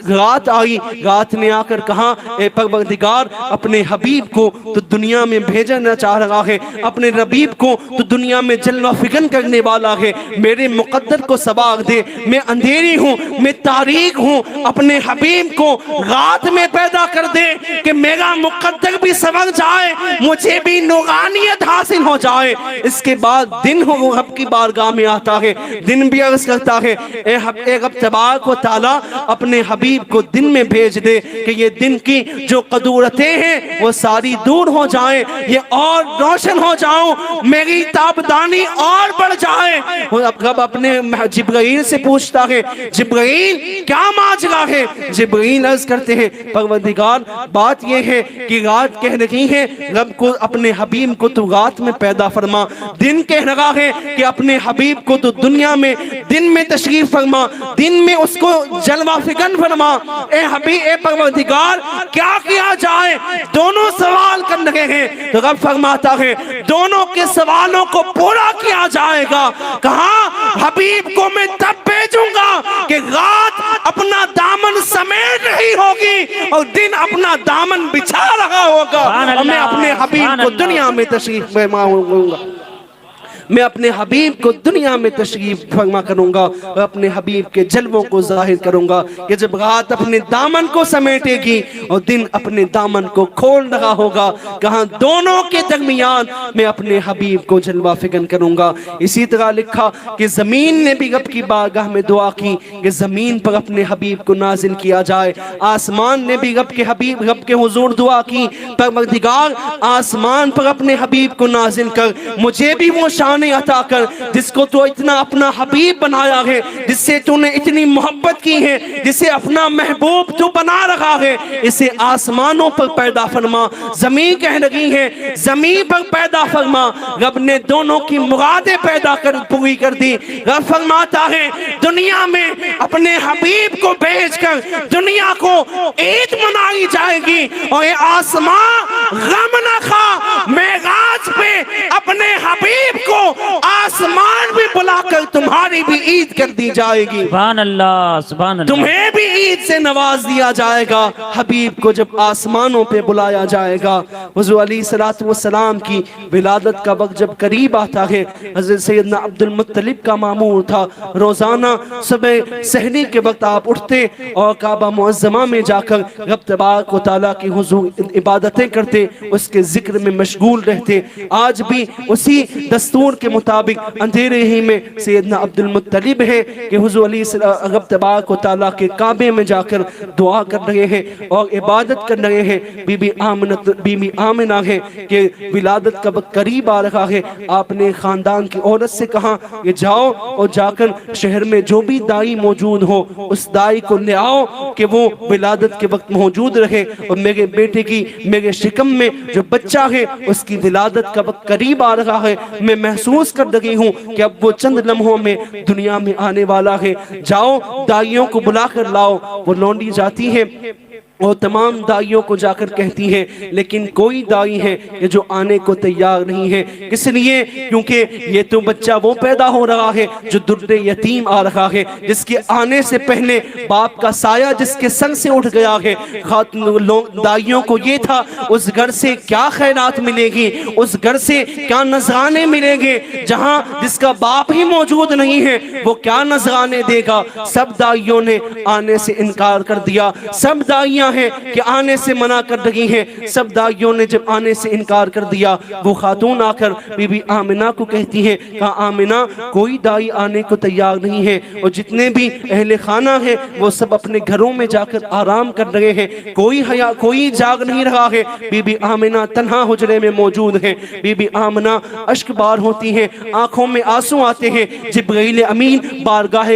رات آئی، رات نے آ کر کہا اے پروردگار اپنے حبیب کو تو دنیا میں بھیجنا چاہ رہا ہے، اپنے حبیب کو تو دنیا میں جلوہ فکن کرنے والا ہے، میرے مقدر کو سباق دے، میں اندھیری ہوں، میں تاریک ہوں، اپنے حبیب کو رات میں پیدا کر دے کہ میرا مقدر بھی سنور جائے، مجھے بھی نورانیت حاصل ہو جائے۔ اس کے بعد دن ہو رب کی بارگاہ میں آتا ہے، دن بھی عرض کرتا ہے اے رب تبارک و تعالیٰ اپنے حبیب کو دن میں بھیج دے کہ یہ دن کی جو قدورتیں ہیں وہ ساری دور ہو جائیں، یہ اور روشن ہو جاؤں، میری تابدانی اور بڑھ جائے۔ رب اپنے جبرائیل سے پوچھتا ہے جبرائیل کیا ماجرا ہے؟ جبرائیل عرض کرتے ہیں پروردگار بات یہ ہے کہ رات کہہ رہی ہے رب کو اپنے حبیب کو تو رات میں پیدا فرما، دن کہہ رہا ہے کہ اپنے حبیب کو تو دنیا میں دن میں تشریف فرما، دن میں اس کو جلوہ فکن فرما۔ اے حبیب اے پروردگار کیا کیا جائے؟ دونوں سوال کر رہے ہیں تو رب فرماتا ہے دونوں کے سوالوں کو پورا کیا جائے گا۔ کہاں حبیب کو میں تب بھیجوں گا کہ رات اپنا دامن سمیٹ رہی ہوگی اور دن اپنا دامن بچھا رہا ہوگا، اور میں اپنے حبیب کو دنیا میں تشریف فرما ہوں گا۔ میں اپنے حبیب کو دنیا میں تشریف فرما کروں گا اور اپنے حبیب کے جلووں کو ظاہر کروں گا کہ جب رات اپنے دامن کو سمیٹے گی اور دن اپنے دامن کو کھول رہا ہوگا، کہاں دونوں کے درمیان میں اپنے حبیب کو جلوہ فکن کروں گا۔ اسی طرح لکھا کہ زمین نے بھی رب کی بارگاہ میں دعا کی کہ زمین پر اپنے حبیب کو نازل کیا جائے، آسمان نے بھی رب کے حضور دعا کی، پروردگار آسمان پر اپنے حبیب کو نازل کر، مجھے بھی وہ شان عطا کر جس کو تو اتنا اپنا حبیب بنایا ہے، جس سے تو نے اتنی محبت کی ہے، جسے اپنا محبوب تو بنا رہا ہے، اسے آسمانوں پر پیدا فرما۔ زمین کہہ رہی ہے زمین پر پیدا فرما، رب نے دونوں کی مرادیں پیدا کر پوری کر دی۔ رب فرماتا ہے دنیا میں اپنے حبیب کو بھیج کر دنیا کو عید منائی جائے گی، اور یہ آسمان غم نہ کھا، معراج پہ اپنے حبیب کو آسمان بھی بلا کر تمہاری بھی عید کر دی جائے گی، سبحان اللہ سبحان اللہ، تمہیں بھی عید سے نواز دیا جائے گا۔ حبیب کو جب آسمانوں پہ بلایا جائے گا، حضور علیہ السلام کی ولادت کا وقت جب قریب آتا ہے، حضرت سیدنا عبد المطلب کا معمول تھا روزانہ صبح سحری کے وقت آپ اٹھتے اور کعبہ معظمہ میں جا کر رب تبارک و تعالیٰ کی حضور عبادتیں کرتے، اس کے ذکر میں مشغول رہتے۔ آج بھی اسی دستور کے مطابق اندھیرے ہی میں سیدنا عبد المطلب ہے کہ حضور علیہ رب تبارک و تعالیٰ کے کعبے میں جا کر دعا کر رہے ہیں اور عبادت کر رہے ہیں۔ بی بی آمنہ ہے کہ ولادت کا وقت قریب آ رہا ہے، آپ نے خاندان کی عورت سے کہا کہ جاؤ اور جا کر شہر میں جو بھی دائی موجود ہو اس دائی کو لے آؤ کہ وہ ولادت کے وقت موجود رہے، اور میرے بیٹے کی میرے شکم میں جو بچہ ہے اس کی ولادت کا وقت قریب آ رہا ہے، میں محسوس کر رہی ہوں کہ اب وہ چند لمحوں میں دنیا میں آنے والا ہے، جاؤ دائیوں کو بلا کر لاؤ۔ وہ لونڈی جاتی ہے اور تمام دائیوں کو جا کر کہتی ہیں، لیکن کوئی دائی ہے کہ جو آنے کو تیار نہیں ہے۔ اس لیے کیونکہ یہ تو بچہ وہ پیدا ہو رہا ہے جو درد یتیم آ رہا ہے، جس کے آنے سے پہلے باپ کا سایہ جس کے سر سے اٹھ گیا ہے۔ دائیوں کو یہ تھا اس گھر سے کیا خیرات ملے گی، اس گھر سے کیا نذرانے ملیں گے، جہاں جس کا باپ ہی موجود نہیں ہے وہ کیا نذرانے دے گا۔ سب دائیوں نے آنے سے انکار کر دیا، سب دائیاں ہیں کہ آنے سے منع کر رہی ہیں، سب دائیوں نے جب آنے سے انکار کر دیا، وہ خاتون آ کر بی بی آمنہ کو کہتی ہیں کہ آمنہ کوئی دائی آنے کو تیار نہیں ہے، اور جتنے بھی اہل خانہ ہیں وہ سب اپنے گھروں میں جا کر آرام کر رہے ہیں، کوئی جاگ نہیں رہا ہے۔ بی بی آمنہ تنہا حجرے میں موجود ہیں، بی بی آمنہ اشک بار ہوتی ہیں، آنکھوں میں آنسو آتے ہیں۔ جبرائیل امین بارگاہ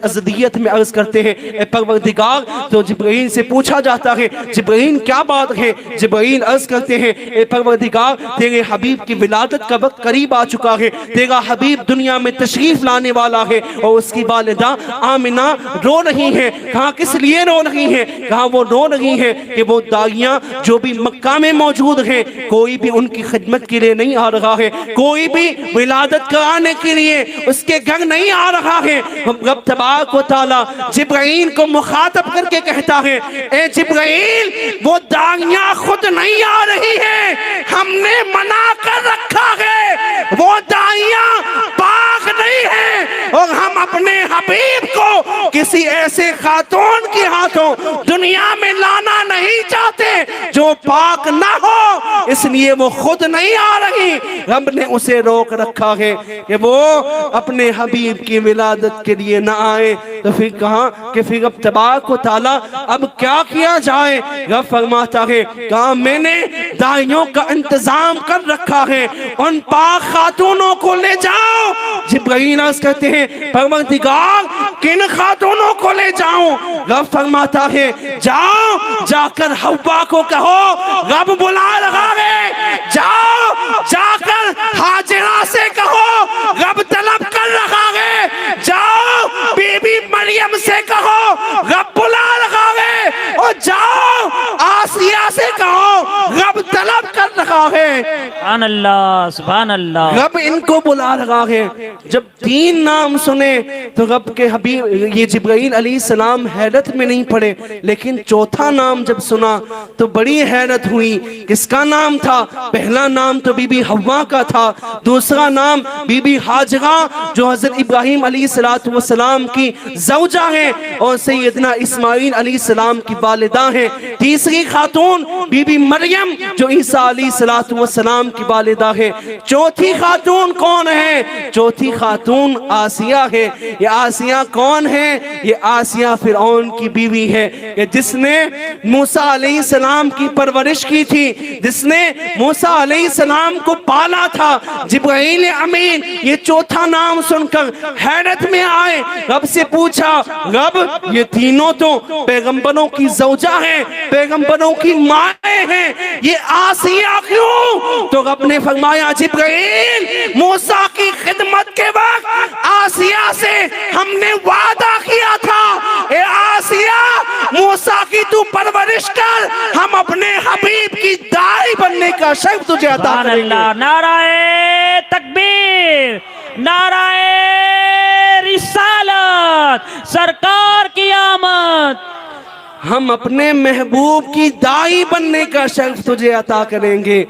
ازدیت میں عرض کرتے ہیں اے پروردگار، تو جبرائیل سے پوچھا جاتا ہے جبرائیل کیا بات ہے؟ جبرائیل عرض کرتے ہیں اے پروردگار، تیرے حبیب کی ولادت کا وقت قریب آ چکا ہے، تیرا حبیب دنیا میں تشریف لانے والا ہے، اور اس کی والدہ آمنہ رو رہی ہے۔ کہاں کس لیے رو رہی ہے؟ کہاں وہ رو رہی ہے کہ وہ دائیاں جو بھی مکہ میں موجود ہیں کوئی بھی ان کی خدمت کے لیے نہیں آ رہا ہے، کوئی بھی ولادت کرانے کے لیے اس کے گھر نہیں آ رہا ہے۔ رب تبارک و تعالی جبرائیل کو مخاطب کر کے کہتا ہے اے جبرائیل، وہ دائیاں خود نہیں آ رہی ہیں، ہم نے منع کر رکھا ہے، وہ دائیاں پاک نہیں ہیں، اور ہم اپنے حبیب کو کسی ایسے خاتون کے ہاتھوں دنیا میں لانا نہیں چاہتے جو پاک نہ ہو، اس لیے وہ خود نہیں آ رہی۔ رب نے اسے روک رکھا ہے کہ وہ اپنے حبیب کی ولادت کے لیے نہ آئے۔ تو پھر کہاں کہ پھر رب تبارک و تعالی اب کیا کیا جائے؟ رب فرماتا ہے کہاں میں نے دائیوں کا انتظام کر رکھا ہے، ان پاک خاتونوں کو لے جاؤ۔ جبرائیل عرض کرتے ہیں پروردگار کن خاتونوں کو لے جاؤں؟ رب فرماتا ہے جاؤ، جا کر حوا کو کہو رب بلا رہا ہے، جاؤ جا کر ہاجرہ سے کہو رب طلب کر رہا ہے، جاؤ بی بی مریم سے کہو رب بلا رہا ہے، اور جاؤ آسیہ سے کہو رب طلب کر رہا ہے۔ سبحان اللہ سبحان اللہ. رب ان کو بلا رہا ہے. جب 3 نام سنے تو رب کے حبیب یہ جبرائیل علیہ السلام حیرت میں نہیں پڑے، لیکن چوتھا نام جب سنا تو بڑی حیرت ہوئی. کس کا نام تھا؟ پہلا نام تو بی بی حوا کا تھا، دوسرا نام بی بی ہاجرہ جو حضرت ابراہیم علیہ السلام کی زوجہ ہیں اور سیدنا اسماعیل علیہ السلام کی والدہ ہیں. تیسری خاتون بی بی مریم جو عیسیٰ علیہ السلام کی والدہ ہے. چوتھی خاتون کون ہے؟ چوتھی خاتون آسیہ ہے. یہ آسیہ کون ہے؟ یہ آسیہ فرعون کی بیوی ہے، جس نے موسیٰ علیہ السلام کی پرورش کی تھی، جس نے موسیٰ علیہ السلام کو پالا تھا. جبرائیل امین یہ چوتھا نام سن کر حیرت میں آئے، رب سے پوچھا رب یہ تینوں تو پیغمبروں کی زوجہ ہیں، پیغمبروں کی مائیں ہیں، یہ آسیہ کیوں؟ تو رب نے فرمایا جبرائیل موسیٰ کی خدمت کے وقت آسیہ سے ہم نے وعدہ کیا تھا، اے آسیہ موسیٰ کی تو پرورش کر، ہم اپنے حبیب کی دائی بننے کا شرف تجھے عطا کریں گے. نعرہ تکبیر، نعرہ رسالت، سرکار کی آمد. ہم اپنے محبوب کی دائی بننے کا شرف تجھے عطا کریں گے.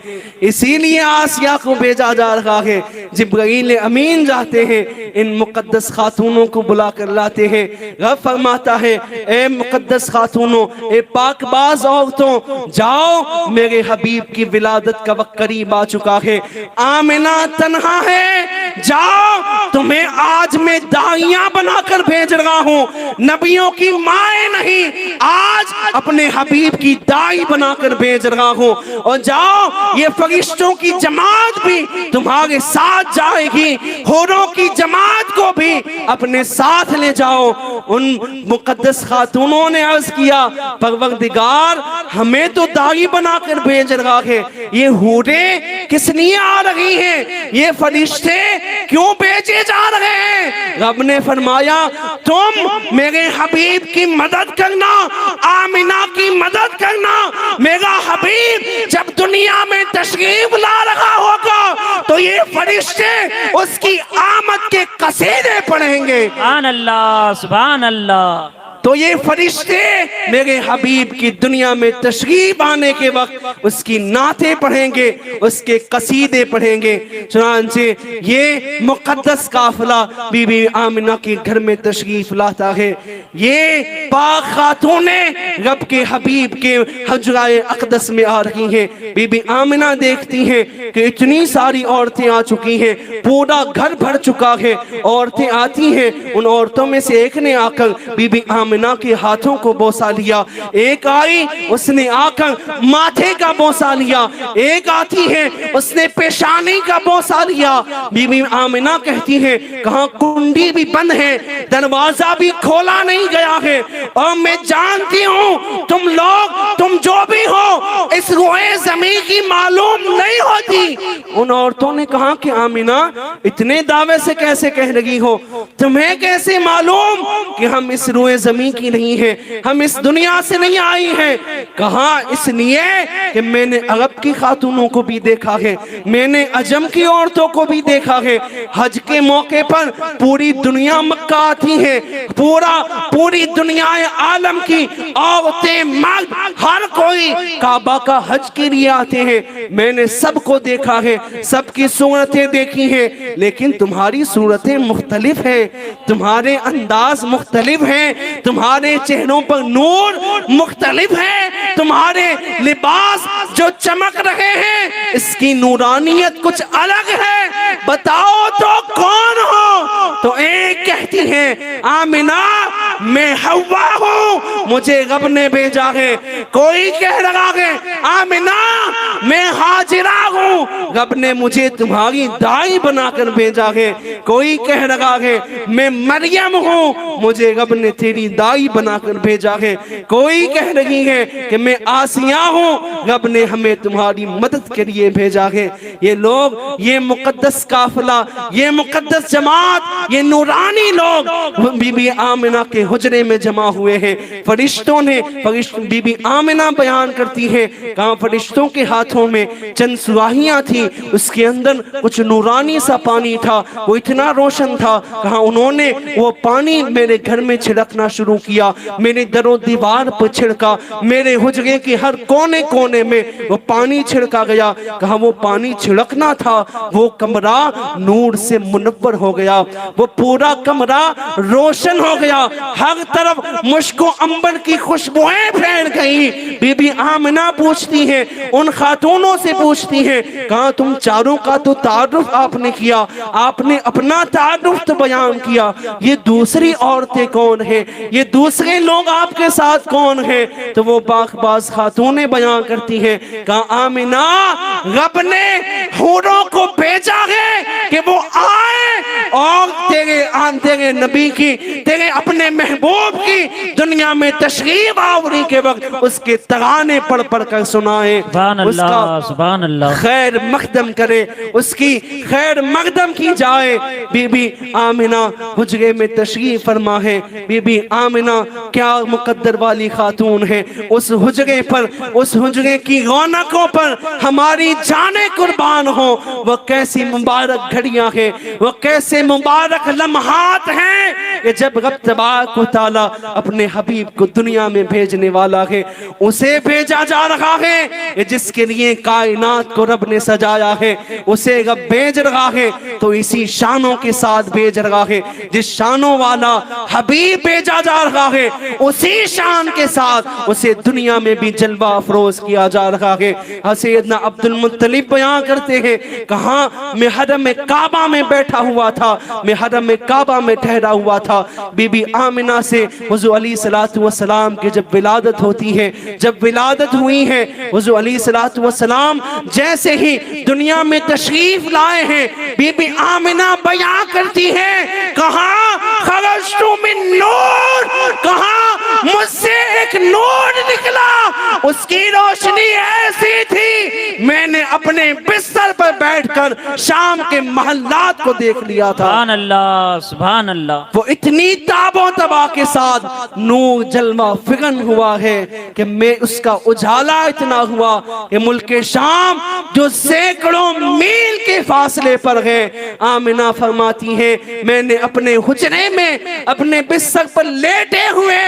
اسی لیے آسیہ کو بھیجا جا رہا ہے. جبرائیل امین جاتے ہیں، ان مقدس خاتونوں کو بلا کر لاتے ہیں. رب فرماتا ہے اے مقدس خاتونوں، اے پاک باز عورتوں، جاؤ میرے حبیب کی ولادت کا وقت قریب آ چکا ہے. آمنہ تنہا ہے، جاؤ تمہیں آج میں دائیاں بنا کر بھیج رہا ہوں، نبیوں کی مائیں نہیں، آج اپنے حبیب کی دائی بنا کر بھیج رہا ہوں. اور جاؤ یہ فرشتوں کی جماعت بھی تمہارے ساتھ جائے گی، حوروں کی جماعت کو بھی اپنے ساتھ لے جاؤ. ان مقدس خاتونوں نے عرض کیا پروردگار ہمیں تو دائی بنا کر بھیج رہا ہے، یہ حوریں کس لیے آ رہی ہیں، یہ فرشتے کیوں بھیجے جا رہے ہیں؟ رب نے فرمایا تم میرے حبیب کی مدد کرنا، آمنہ کی مدد کرنا. میرا حبیب جب دنیا میں تشریف لا رہا ہوگا تو یہ فرشتے اس کی آمد کے قصیدے پڑھیں گے. سبحان اللہ سبحان اللہ. تو یہ فرشتے میرے حبیب کی دنیا میں تشریف آنے کے وقت اس کی نعتیں پڑھیں گے، اس کے قصیدے پڑھیں گے. چنانچہ یہ مقدس قافلہ بی بی آمنہ کے گھر میں تشریف لاتا ہے. یہ پاک خاتونیں رب کے حبیب کے حجرہ اقدس میں آ رہی ہیں. بی بی آمنہ دیکھتی ہیں کہ اتنی ساری عورتیں آ چکی ہیں، پورا گھر بھر چکا ہے. عورتیں آتی ہیں، ان عورتوں میں سے ایک نے آ کر بی بی آمنہ کے ہاتھوں کو بوسا لیا. ایک آئی اس نے آ کر ماتھے کا بوسا لیا. ایک آتی ہے اس نے پیشانی کا بوسا لیا. بی بی آمنہ کہتی ہے کہاں کنڈی بھی بند ہے، دروازہ بھی کھولا نہیں گیا ہے، اور میں جانتی ہوں تم لوگ تم جو بھی ہو اس روئے زمین کی معلوم نہیں ہوتی. ان عورتوں نے کہا کہ آمنہ اتنے دعوے سے کیسے کہہ رہی ہو، تمہیں کیسے معلوم کہ ہم اس روئے زمین کی نہیں ہیں، ہم اس دنیا سے نہیں آئی ہیں؟ کہا اس لیے کہ میں نے عرب کی خاتونوں کو بھی دیکھا ہے، میں نے عجم کی عورتوں کو بھی دیکھا ہے. حج کے موقع پر پوری دنیا مکہ آتی ہے، پوری دنیا عالم کی عورتیں مرد ہر کوئی کعبہ کا حج کے لیے آتے ہیں. میں نے سب کو دیکھا ہے، سب کی صورتیں دیکھی ہیں، لیکن تمہاری صورتیں مختلف ہیں، تمہارے انداز مختلف ہیں، تمہارے چہروں پر نور مختلف ہے، تمہارے لباس جو چمک رہے ہیں اس کی نورانیت کچھ الگ ہے، بتاؤ تو کون ہو؟ تو ایک کہتی ہے آمنہ میں حوا ہوں، مجھے رب نے بھیجا ہے. کوئی کہہ رہا ہے آمنہ میں ہاجرہ ہوں، رب نے مجھے تمہاری دائی بنا کر بھیجا ہے. کوئی کہہ رہا ہے میں مریم ہوں، مجھے رب نے تیری دائی بنا کر بھیجا ہے. کوئی کہہ رہی ہے کہ میں آسیہ ہوں، رب نے ہمیں تمہاری مدد کے لیے بھیجا ہے. یہ لوگ، یہ مقدس قافلہ، یہ مقدس جماعت، یہ نورانی لوگ بی بی آمنہ کے حجرے میں جمع ہوئے ہیں۔ فرشتوں نے بی بی آمنہ بیان کرتی ہے کہاں فرشتوں کے ہاتھوں میں چند سراہیاں تھیں، اس کے اندر کچھ نورانی سا پانی تھا، وہ اتنا روشن تھا، کہاں انہوں نے وہ پانی میرے گھر میں چھڑکنا شروع کیا، میرے در و دیوار پر چھڑکا، میرے حجرے کے ہر کونے کونے میں وہ پانی چھڑکا گیا، کہاں وہ پانی چھڑکنا تھا، وہ کمرہ نور سے منور ہو گیا، وہ پورا کمرہ روشن ہو گیا، ہر طرف مشک و عنبر کی خوشبوئیں پھیل گئی۔ بی بی آمنہ پوچھتی ہیں، ان خاتونوں سے پوچھتی ہیں، کہاں تم چاروں کا تو تعارف آپ نے کیا، آپ نے اپنا تعارف تو بیان کیا، یہ دوسری عورتیں کون ہیں، یہ دوسرے لوگ آپ کے ساتھ کون ہیں؟ تو وہ باز خاتونیں بیان کرتی ہیں، کہاں آمنہ رب نے حوروں کو بھیجا ہے کہ وہ آئیں اور تیرے نبی کی، تیرے اپنے محبوب کی دنیا میں تشریف آوری کے وقت اس کے ترانے پڑھ پڑھ کر سنائیں، سبحان اس کا اللہ سبحان اللہ خیر مقدم کرے، اس کی خیر مقدم کی جائے۔ بی بی آمنہ حجرے میں تشریف فرما ہے، بی بی آمنہ کیا مقدر والی خاتون ہے، اس حجرے پر، اس حجرے کی رونقوں پر ہماری جانیں قربان ہو۔ وہ کیسی مبارک گھڑیاں ہیں، وہ کیسے مبارک لمحات ہیں کہ جب رب تبارک و تعالی اپنے حبیب کو دنیا میں بھیجنے والا ہے، اسے بھیجا جا رہا ہے جس کے لیے کائنات کو رب نے سجایا ہے، اسے رب بھیج رہا ہے تو اسی شانوں کے ساتھ بھیج رہا ہے، جس شانوں والا حبیب بھیجا جا رہا ہے اسی شان کے ساتھ اسے دنیا میں بھی جلوہ افروز کیا جا رہا ہے۔ سیدنا عبد المطلب بیان کرتے ہیں، کہاں میں حرم کعبہ میں بیٹھا ہوا تھا، میں حرم کعبہ میں ٹھہرا ہوا تھا، بی بی آمنہ سے حضور علیہ السلام کی جب ولادت ہوتی ہے، جب ولادت ہوئی ہے، حضور علیہ السلام جیسے ہی دنیا میں تشریف لائے ہیں، بی بی آمنہ بیان کرتی ہے، کہاں خرجت من نور، کہاں مجھ سے ایک نور نکلا، اس کی روشنی ایسی تھی میں نے اپنے بستر پر بیٹھ کر شام کے محلات کو دیکھ لیا تھا۔ سبحان اللہ سبحان اللہ، وہ اتنی تاب و تباہ کے ساتھ نور جلوہ فگن ہوا ہے کہ میں اس کا اجالا اتنا ہوا کہ ملک شام جو سینکڑوں میل کے فاصلے پر ہے، آمنہ فرماتی ہیں میں نے اپنے حجرے میں اپنے بستر پر لیٹے ہوئے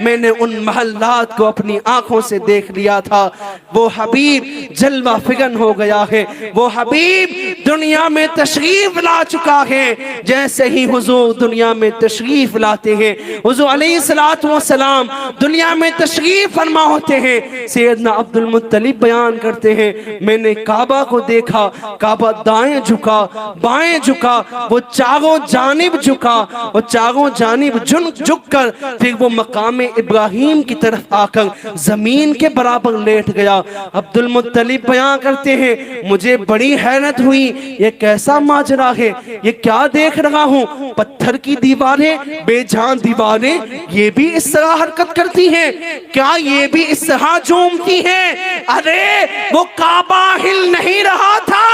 میں نے ان محلات کو اپنی آنکھوں سے دیکھ لیا تھا۔ وہ حبیب جلوہ فگن ہو گیا ہے، وہ حبیب دنیا میں تشریف لا چکا ہے۔ جیسے ہی حضور دنیا میں تشریف لاتے ہیں، حضور علیہ السلام دنیا میں تشریف فرما ہوتے ہیں، سیدنا عبد المطلب بیان کرتے ہیں میں نے کعبہ کو دیکھا، کعبہ دائیں جھکا بائیں جھکا، وہ چاروں جانب جھکا، وہ چاروں جانب جھک کر پھر وہ مقام ابراہیم کی طرف آ کر زمین کے برابر لیٹ گیا۔ عبد المطلب بیان کرتے ہیں مجھے بڑی حیرت ہوئی، یہ کیسا ماجرا ہے، یہ کیا دیکھ رہا ہوں، پتھر کی دیواریں، بے جان دیواریں یہ بھی اس طرح حرکت کرتی ہیں، کیا یہ بھی اس طرح جھومتی ہیں؟ ارے وہ کعبہ ہل نہیں رہا تھا،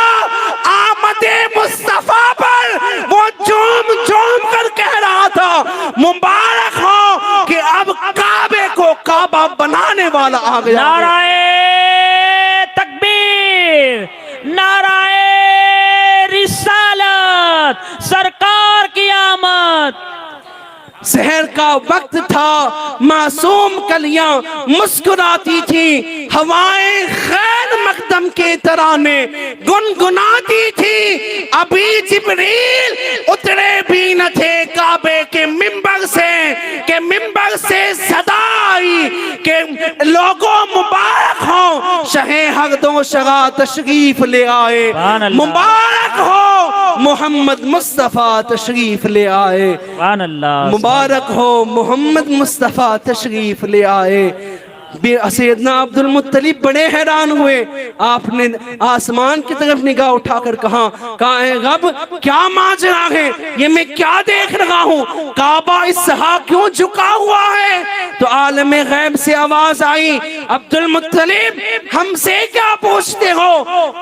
آمد مصطفیٰ پر وہ جھوم جھوم کر کہہ رہا تھا مبارک ہو کہ اب کعبے کو کعبہ بنانے والا آ گیا۔ نعرہ تکبیر، نعرہ رسالت، سرکار کی آمد۔ سحر کا وقت تھا، معصوم کلیاں مسکراتی تھی، ہوائیں خیر مقدم کے ترانے گنگناتی تھی، ابھی جبریل اترے بھی نہ تھے کعبے کے منبر سے کہ منبر سے صدا آئی کہ لوگوں مبارک ہو شہ حق و شغا تشریف لے آئے، مبارک ہو محمد مصطفیٰ تشریف لے آئے، مبارک ہو محمد مصطفیٰ تشریف لے آئے۔ سیدنا عبد المطلب بڑے حیران ہوئے، آپ نے آسمان کی طرف نگاہ اٹھا کر کہا اے رب کیا ماجرا ہے، یہ میں کیا دیکھ رہا ہوں، کعبہ اس طرح کیوں جھکا ہوا ہے؟ تو عالم غیب سے آواز آئی عبد المطلب ہم سے کیا پوچھتے ہو،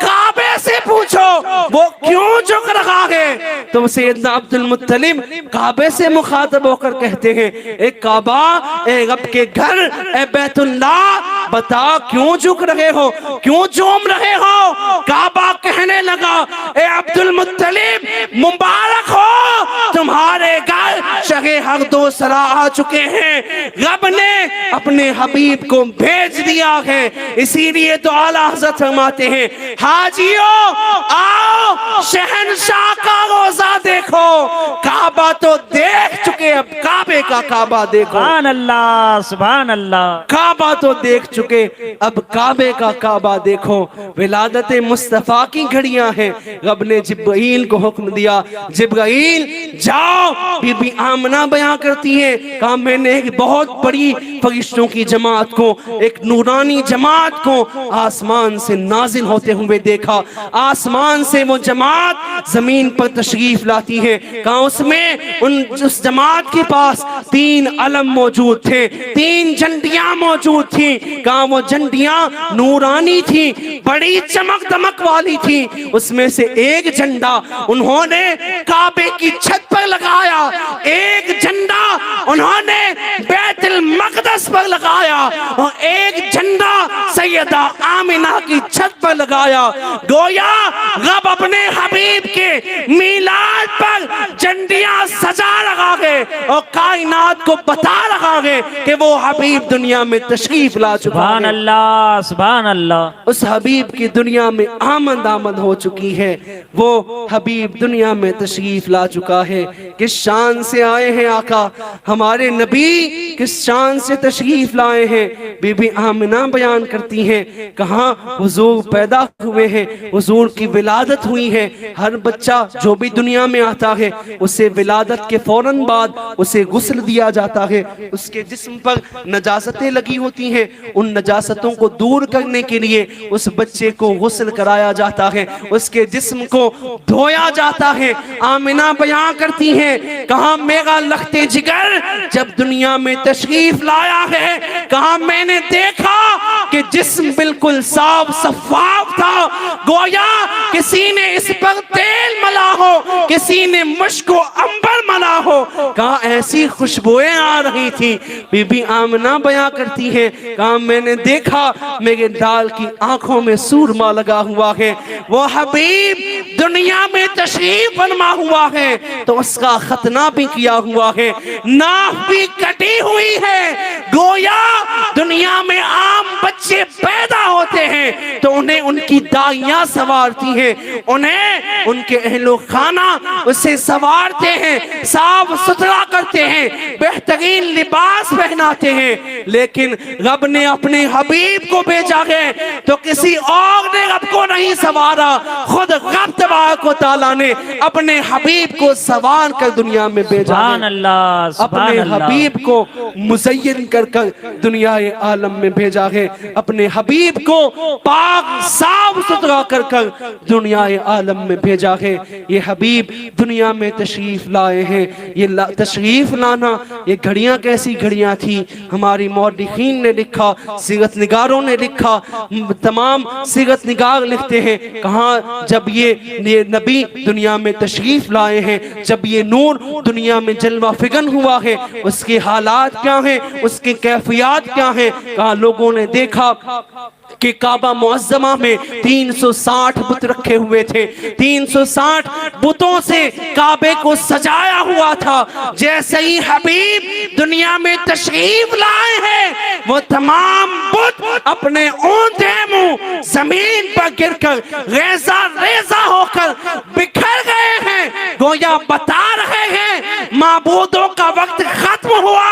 کعبے سے پوچھو وہ کیوں جھک رہا ہے۔ تو سیدنا عبد المطلب کعبے سے مخاطب ہو کر کہتے ہیں، اے کعبہ، اے رب کے گھر، اے بیت اللہ، بتا کیوں جھک رہے ہو، کیوں جھوم رہے ہو۔ کعبہ کہنے لگا، اے عبد المطلب مبارک ہو، تمہارے گھر شہ حق و سرا آ چکے ہیں، رب نے اپنے حبیب کو بھیج دیا ہے۔ اسی لیے تو اعلیٰ حضرت فرماتے ہیں، حاجیوں آؤ شہنشاہ کا روزہ دیکھو، کعبہ تو دیکھ چکے، اب کعبے کا کعبہ دیکھو۔ سبحان اللہ، سبحان اللہ۔ کعبہ تو دیکھ چکے، اب کعبے کا کعبہ دیکھو۔ ولادت مصطفیٰ کی گھڑیاں ہیں، رب نے جبرائیل کو حکم دیا، جبرائیل جاؤ۔ بی بی آمنہ بیان کرتی ہے، کہا میں نے ایک بہت بڑی فرشتوں کی جماعت کو، ایک نورانی جماعت کو آسمان سے نازل ہوتے ہوئے دیکھا۔ آسمان سے وہ جماعت زمین پر تشریف لاتی ہے، کہا اس میں اس جماعت کے پاس 3 علم موجود تھے، 3 جھنڈیاں موجود تھیں، کہا وہ جھنڈیاں نورانی تھیں، بڑی چمک دمک والی تھیں۔ اس میں سے ایک جھنڈا انہوں نے کعبے کی چھت پر لگایا، ایک جھنڈا انہوں نے بیت المقدس پر لگایا، اور ایک جھنڈا سیدہ آمنہ کی چھت پر لگایا۔ گویا رب اپنے حبیب کے میلاد پر جھنڈیاں سجا رہا ہے اور کائنات کو بتا رہا ہے کہ وہ حبیب دنیا میں تشریف لا چکا ہے۔ سبحان اللہ، سبحان اللہ۔ اس حبیب کی دنیا میں آمد ہو چکی ہے، وہ حبیب دنیا میں تشریف لا چکا ہے۔ کس شان سے آئے ہیں آقا ہمارے نبی، کس شان سے تشریف لائے ہیں۔ بی بی آمنہ بیان کرتی ہیں، کہاں حضور پیدا ہوئے ہیں، حضور کی ولادت ہوئی ہے۔ ہر بچہ جو بھی دنیا میں آتا ہے اسے ولادت کے فوراً بعد اسے غسل دیا جاتا ہے، اس کے جسم پر نجاستیں لگی ہوتی ہیں، ان نجاستوں کو دور کرنے کے لیے اس بچے کو غسل کرایا جاتا ہے، اس کے جسم کو دھویا جاتا ہے۔ آمنہ بیان کرتی ہیں، کہاں میرا لخت جگر جب دنیا میں تشریف لایا ہے، کہاں میں نے دیکھا کہ جسم بالکل صاف شفاف تھا، گویا کسی نے اس پر تیل ملا ہو، کسی نے مشک و عنبر ملا ہو، کہاں ایسی خوشبوئیں آ رہی تھی۔ بی بی آمنہ بیان کرتی ہے، کہاں میں نے دیکھا میرے ڈال کی آنکھوں میں سورما لگا ہوا ہے، وہ حبیب دنیا میں تشریف فرما ہوا ہے تو اس کا ختنہ بھی کیا ہوا ہے، ناف بھی کٹی ہوئی ہے۔ گویا دنیا میں عام بچے پیدا ہوتے ہیں تو انہیں ان کی دائیاں سوارتی ہیں، انہیں ان کے اہل و خانہ اسے سوارتے ہیں، صاف ستھرا کرتے ہیں، بہترین لباس پہناتے ہیں۔ لیکن رب نے اپنے حبیب کو بھیجا ہے تو کسی اور نے رب کو نہیں سوارا، خود رب تبارک و تعالیٰ نے اپنے حبیب کو سوار کر دنیا میں بھیجا ہے، سبحان اللہ، سبحان اپنے اللہ۔ حبیب کو مزین کر کر دنیا عالم میں بھیجا ہے، اپنے حبیب کو پاک صاف ستھرا کر کر دنیا عالم میں بھیجا ہے۔ یہ حبیب دنیا میں تشریف لائے ہیں۔ یہ تشریف لانا، یہ گھڑیاں کیسی گھڑیاں تھی، ہماری مورخین نے لکھا، سیرت نگاروں نے لکھا، تمام سیرت نگار لکھتے ہیں، کہاں جب یہ نبی دنیا میں تشریف لائے ہیں، جب یہ نور دنیا میں جلوہ فگن ہوا ہے، اس کے حالات کیا ہیں، اس کے کیفیات کیا ہیں۔ کہاں لوگوں نے دیکھا کہ کعبہ معظمہ میں 360 بت رکھے ہوئے تھے، 360 بتوں سے کعبے کو سجایا ہوا تھا۔ جیسے ہی حبیب دنیا میں تشریف لائے ہیں، وہ تمام بت اپنے اونٹے منہ زمین پر گر کر ریزہ ریزہ ہو کر بکھر گئے ہیں، گویا بتا رہے ہیں معبودوں کا وقت ختم ہوا،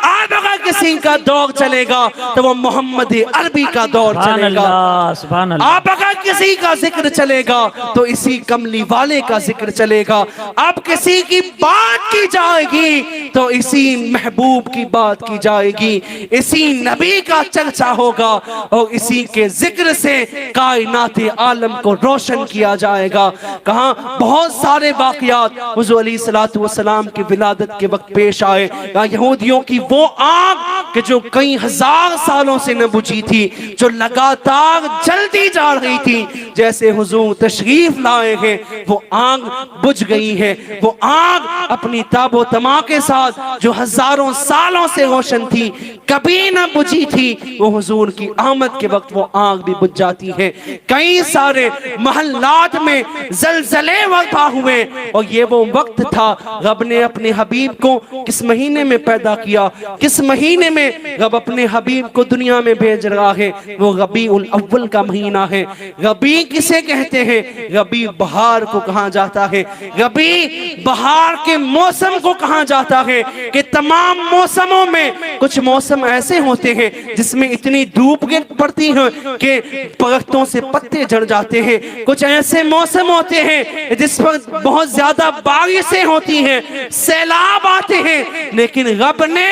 اب اگر کسی کا دور چلے گا تو وہ محمد عربی کا دور چلے گا۔ سبحان اللہ۔ اب اگر کسی کا ذکر چلے گا تو اسی کملی والے کا ذکر چلے گا، اب کسی کی بات کی جائے گی تو اسی محبوب کی بات کی جائے گی، اسی نبی کا چرچا ہوگا اور اسی کے ذکر سے کائنات عالم کو روشن کیا جائے گا۔ کہاں بہت سارے واقعات حضور علیہ الصلوۃ والسلام کی ولادت کے وقت پیش آئے، کہاں یہودیوں کی وہ آگ آگ کہ جو کئی ہزار سالوں سے نہ بجھی تھی، جو لگاتار جلتی جا رہی تھی، جیسے حضور تشریف لائے ہیں وہ آگ بجھ گئی ہے۔ وہ آگ اپنی تاب و تما کے ساتھ جو ہزاروں سالوں سے روشن تھی، کبھی نہ بجھی تھی، وہ حضور کی آمد کے وقت وہ آگ بھی بجھ جاتی ہے۔ کئی سارے محلات میں زلزلے برپا ہوئے، اور یہ وہ وقت تھا رب نے اپنے حبیب کو کس مہینے میں پیدا کیا، کس مہینے میں رب اپنے حبیب کو دنیا میں بھیج رہا ہے؟ وہ ربیع الاول کا مہینہ ہے۔ ربیع کسے کہتے ہیں؟ ربیع بہار کو کہا جاتا ہے، ربیع بہار کے موسم کو کہا جاتا ہے کہ تمام موسموں میں کچھ موسم ایسے ہوتے ہیں جس میں اتنی دھوپ پڑتی ہے کہ درختوں سے پتے جھڑ جاتے ہیں، کچھ ایسے موسم ہوتے ہیں جس پر بہت زیادہ بارشیں ہوتی ہیں، سیلاب آتے ہیں، لیکن رب نے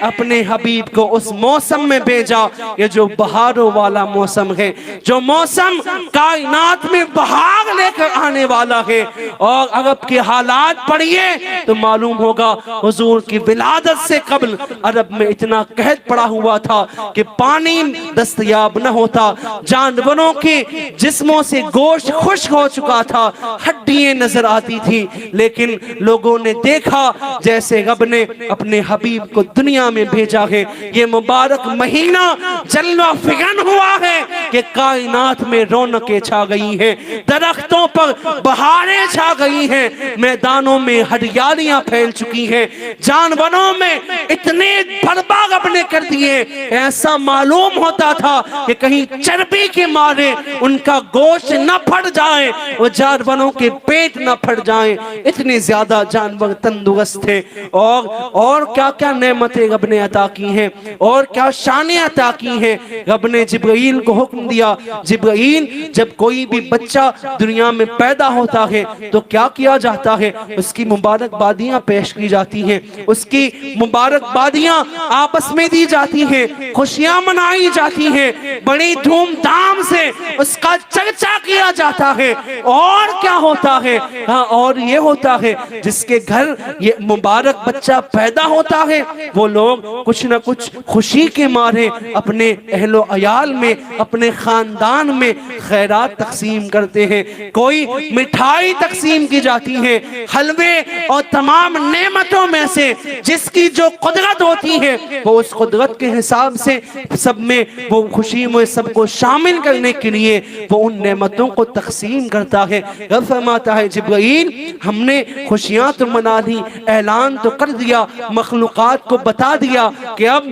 اپنے حبیب کو اس موسم میں بھیجا یہ جو بہاروں والا موسم ہے، جو موسم کائنات میں بہار لے کر آنے والا ہے۔ اور عرب کے حالات پڑھیے تو معلوم ہوگا حضور کی ولادت سے قبل عرب میں اتنا قحط پڑا ہوا تھا کہ پانی دستیاب نہ ہوتا، جانوروں کے جسموں سے گوشت خشک ہو چکا تھا، ہڈیاں نظر آتی تھی، لیکن لوگوں نے دیکھا جیسے رب نے اپنے حبیب کو دنیا میں بھیجا ہے، یہ مبارک مہینہ جلوہ فغن ہوا ہے کہ کائنات میں رونقیں چھا گئی ہیں، درختوں پر بہاریں چھا گئی ہیں، میدانوں میں ہریالیاں پھیل چکی ہیں، جانوروں میں اتنے بھربا رب نے کر دیے، ایسا معلوم ہوتا تھا کہ کہیں چربی کے مارے ان کا گوشت نہ پھٹ جائے، وہ جانوروں کے پیٹ نہ پھٹ جائیں، اتنے زیادہ جانور تندرست تھے۔ اور کیا کیا نعمتیں رب نے عطا کی ہیں، اور کیا شانیں عطا کی ہیں۔ رب نے جبرائیل کو حکم دیا، جبرائیل جب کوئی بھی بچہ دنیا میں پیدا ہوتا ہے تو کیا کیا جاتا ہے؟ اس کی مبارکبادیاں پیش کی جاتی ہیں، اس کی مبارکبادیاں آپس میں دی جاتی ہیں، خوشیاں منائی جاتی ہیں، بڑی دھوم دھام سے اس کا چرچا کیا جاتا ہے۔ اور کیا ہوتا ہے؟ ہاں، اور یہ ہوتا ہے جس کے گھر یہ مبارک بچہ پیدا ہوتا ہے وہ لوگ کچھ نہ کچھ خوشی کے مارے اپنے اہل و عیال میں، اپنے خاندان میں خیرات تقسیم کرتے ہیں، کوئی مٹھائی تقسیم کی جاتی ہے، حلوے اور تمام نعمتوں میں سے جس کی جو قدرت ہوتی ہے وہ اس قدرت کے حساب سے سب میں وہ خوشی میں سب کو شامل کرنے کے لیے وہ ان نعمتوں کو تقسیم کرتا ہے۔ رب فرماتا ہے جبرائیل ہم نے خوشیاں تو منا لی، اعلان تو کر دیا، مخلوقات کو بتا دیا کہ اب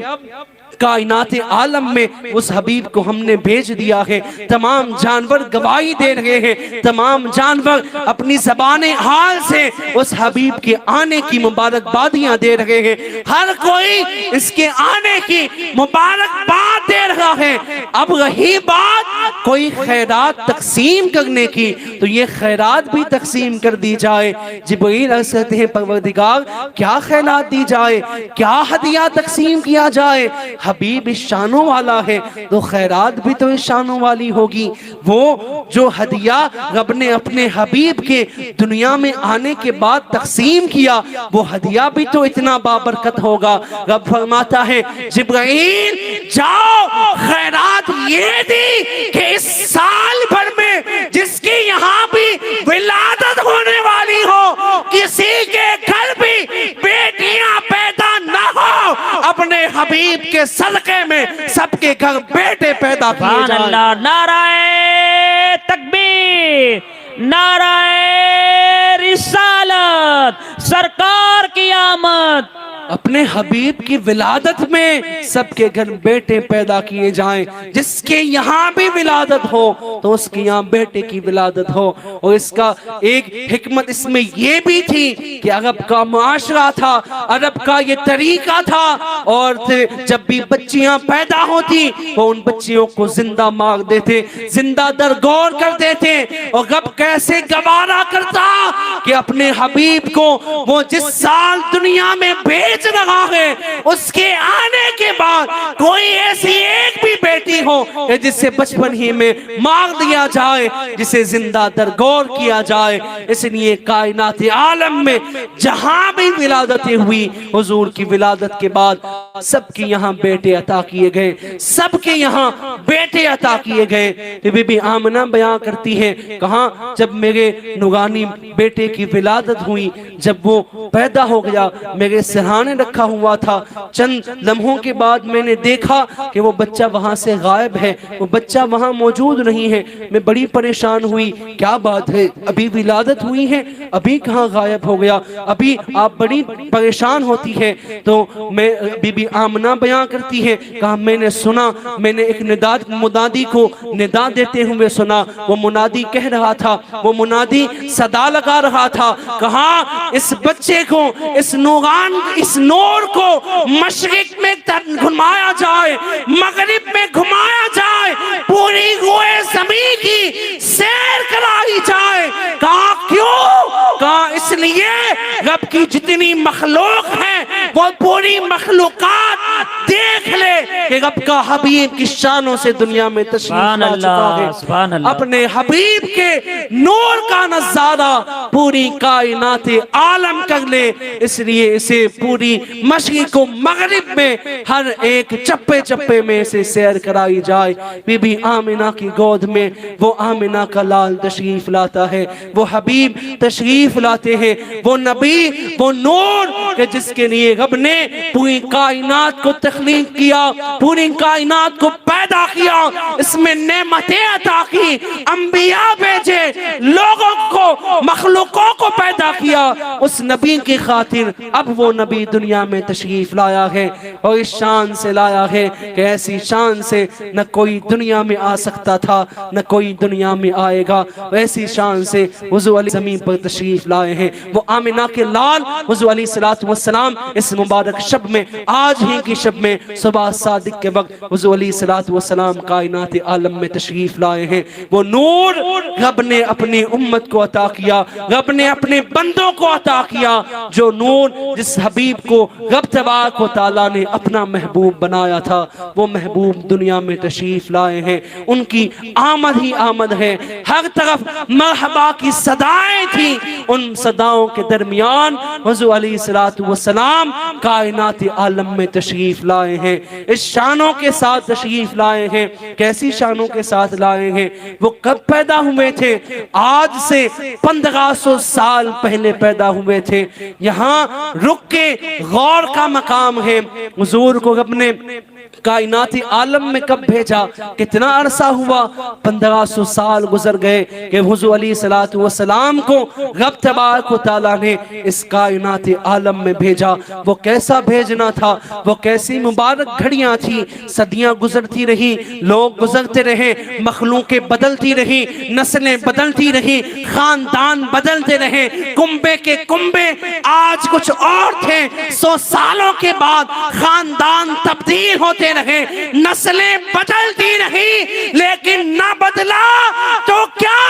کائنات عالم میں اس حبیب کو ہم نے بھیج دیا ہے، تمام جانور گواہی دے رہے ہیں، تمام جانور اپنی زبان حال سے اس حبیب کے آنے کی مبارکبادیاں دے رہے ہیں، ہر کوئی اس کے آنے کی مبارکباد دے رہا ہے۔ اب رہی بات کوئی خیرات تقسیم کرنے کی تو یہ خیرات بھی تقسیم کر دی جائے۔ جبرائیل عرض کرتے ہیں پروردگار کیا خیرات دی جائے، کیا ہدیہ تقسیم کیا جائے؟ حبیب اس شانوں والا ہے تو خیرات بھی تو اس شانوں والی ہوگی۔ وہ جو ہدیہ رب نے اپنے حبیب کے دنیا میں آنے کے بعد تقسیم کیا وہ ہدیہ بھی تو اتنا بابرکت ہوگا۔ رب فرماتا ہے جبرائیل جاؤ خیرات یہ دی کہ اس سال بھر میں جس کی یہاں بھی ولادت ہونے والی ہو، کسی کے گھر بھی بیٹیاں پیدا نہ ہو، اپنے حبیب کے صدقے میں سب کے گھر بیٹے پیدا کیے سبحان جائیں۔ اللہ، نعرہ تکبیر، نعرہ رسالت، سرکار کی آمد۔ اپنے حبیب کی ولادت میں سب کے گھر بیٹے پیدا کیے جائیں، جس کے یہاں بھی ولادت ہو تو اس کے یہاں بیٹے کی ولادت ہو۔ اور اس کا ایک حکمت اس میں یہ بھی تھی کہ عرب کا معاشرہ تھا، عرب کا یہ طریقہ تھا، اور جب بھی بچیاں پیدا ہوتی وہ ان بچیوں کو زندہ مار دیتے، زندہ درگور کر دیتے۔ اور رب کیسے گوارا کرتا کہ اپنے حبیب کو وہ جس سال دنیا میں بھیج بیچ رہا ہے، اس کے آنے کے بعد کوئی ایسی ایک بھی بیٹی ہو کہ جسے بچپن ہی میں مار دیا جائے، جسے زندہ درگور کیا جائے۔ اس لیے کائنات عالم میں جہاں بھی ولادتیں ہوئی، حضور کی ولادت کے بعد سب کے یہاں بیٹے عطا کیے گئے، سب کے یہاں بیٹے عطا کیے گئے۔ بی بی آمنہ بیان کرتی ہے، کہاں جب میرے نورانی بیٹے کی ولادت ہوئی، جب وہ پیدا ہو گیا، میرے سرہانے رکھا ہوا تھا، چند لمحوں کے بعد میں نے دیکھا کہ وہ بچہ وہاں سے غائب ہے، وہ بچہ وہاں موجود نہیں ہے۔ میں بڑی پریشان ہوئی، کیا بات ہے، ابھی ولادت ہوئی ہے، ابھی کہاں غائب ہو گیا؟ ابھی آپ بڑی پریشان ہوتی ہے۔ تو میں بی بی آمنہ بیان کرتی ہے، کہا میں نے سنا، میں نے ایک منادی کو ندا دیتے ہوئے سنا، وہ منادی کہہ رہا تھا، وہ منادی صدا لگا رہا تھا، کہا اس بچے کو، اس نور کو مشرق میں گھمایا جائے، مغرب میں گھمایا جائے، پوری روئے زمین کی سیر کرائی جائے۔ کہا کیوں؟ کہا اس لیے رب کی جتنی مخلوق ہے وہ پوری مخلوقات دیکھ لے کہ رب کا حبیب کس شانوں سے دنیا میں تشریف لا چکا ہے۔ اپنے حبیب کے نور کا نظارہ پوری کائنات عالم کر لے، اس لیے اسے پوری مشرق و مغرب میں ہر ایک چپے چپے میں اسے سیر کرائی جائے۔ بی بی آمنہ کی گود میں وہ آمنہ کا لال تشریف لاتا ہے، وہ حبیب تشریف لاتے ہیں، وہ نبی، وہ نور کہ جس کے لیے رب نے پوری کائنات کو تخلیق کیا، پوری کائنات کو پیدا کیا، اس میں نعمتیں عطا کی، انبیاء بھیجے، لوگوں کو، مخلوقوں کو پیدا کیا۔ اس نبی کی خاطر اب وہ نبی دنیا میں تشریف لایا ہے، اور اس شان سے لایا ہے کہ ایسی شان سے نہ کوئی دنیا میں آ سکتا تھا، نہ کوئی دنیا میں آئے گا۔ ایسی شان سے حضور علیہ زمین پر تشریف لائے ہیں۔ وہ آمنہ کے لال حضور علیہ السلام اس مبارک شب میں، آج ہی کی شب میں صبح صادق کے وقت حضور علیہ السلام کائنات عالم میں تشریف لائے ہیں۔ وہ نور رب نے اپنی امت کو عطا کیا، رب نے اپنے بندوں کو عطا کیا، جو نور جس حبیب کو رب تبارک و تعالیٰ نے اپنا محبوب بنایا تھا، وہ محبوب دنیا میں تشریف لائے ہیں۔ ان کی آمد ہی آمد ہے، ہر طرف مرحبا کی صدائیں تھیں، ان صداؤں کے درمیان حضور علیہ السلام کائنات عالم میں تشریف لائے ہیں، اس شانوں کے ساتھ تشریف لائے ہیں۔ کیسی شانوں کے ساتھ لائے ہیں؟ وہ کب پیدا ہوئے تھے؟ آج سے 1500 سال پہلے پیدا ہوئے تھے۔ یہاں رک کے غور کا مقام ہے، حضور کو رب نے کائنات عالم میں کب بھیجا؟ کتنا عرصہ ہوا؟ 1500 سال گزر گئے کہ حضور علیہ السلام کو رب تبارک و تعالیٰ نے اس کائنات عالم میں بھیجا۔ وہ کیسا بھیجنا تھا؟ وہ کیسی مبارک گھڑیاں تھی؟ صدیاں گزرتی رہی، لوگ گزرتے رہے، مخلوقیں بدلتی رہی، نسلیں بدلتی رہی، خاندان بدلتے رہے، کنبے کے کنبے آج کچھ اور تھے، 100 سالوں کے بعد خاندان تبدیل ہوتے رہے، نسلیں بدلتی رہی، لیکن نہ بدلا تو کیا؟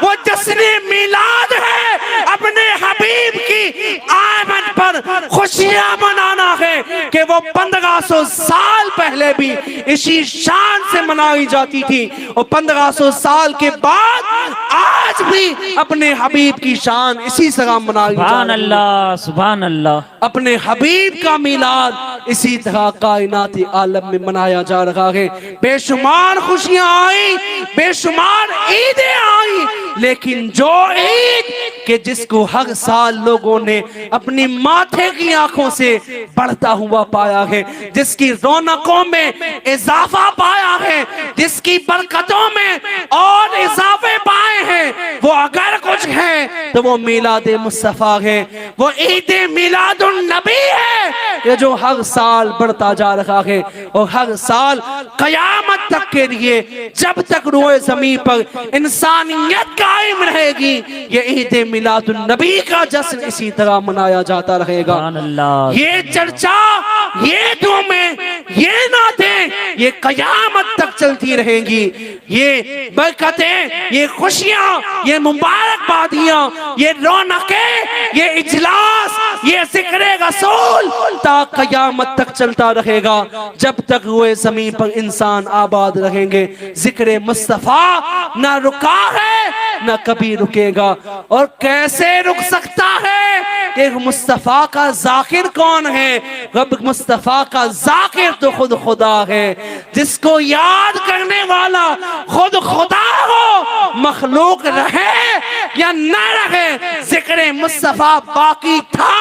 وہ جشن میلاد ہے، اپنے حبیب کی آمد پر خوشیاں منانا ہے کہ وہ 1500 سال پہلے بھی اسی شان سے منائی جاتی تھی، اور 1500 سال کے بعد آج بھی اپنے حبیب کی شان اسی طرح منائی جا رہی ہے۔ سبحان اللہ، سبحان اللہ۔ اپنے حبیب کا میلاد اسی طرح کائنات عالم میں منایا جا رہا ہے۔ بے شمار خوشیاں آئیں، بے شمار عیدیں آئیں، لیکن جو عید کہ جس کو ہر سال لوگوں نے اپنی ماتھے کی آنکھوں سے بڑھتا ہوا پایا ہے، جس کی رونقوں میں اضافہ پایا ہے، جس کی برکتوں میں اور اضافے پائے ہیں، وہ اگر کچھ ہے تو وہ میلاد مصطفیٰ ہے، وہ عید میلاد النبی ہے، یہ جو ہر سال بڑھتا جا رہا ہے، اور ہر سال قیامت تک کے لیے جب تک روئے زمین پر انسانیت قائم رہے گی، یہ عید میلاد النبی کا جشن اسی طرح منایا جاتا رہے گا۔ یہ چرچا، یہ دعویں، یہ نعتیں، یہ قیامت تک چلتی رہیں گی۔ یہ برکتیں، یہ خوشیاں، یہ مبارکبادیاں، یہ رونقیں، یہ اجلاس یہ ذکر رسول تا قیامت تک چلتا رہے گا، جب تک وہ زمین پر انسان آباد رہیں گے۔ ذکر مصطفیٰ نہ رکا ہے نہ کبھی رکے گا۔ اور کیسے رک سکتا ہے؟ کہ مصطفیٰ کا ذاکر کون ہے؟ رب مصطفیٰ کا ذاکر تو خود خدا ہے۔ جس کو یاد کرنے والا خود خدا ہو، مخلوق رہے یا نہ رہے، ذکر مصطفیٰ باقی تھا،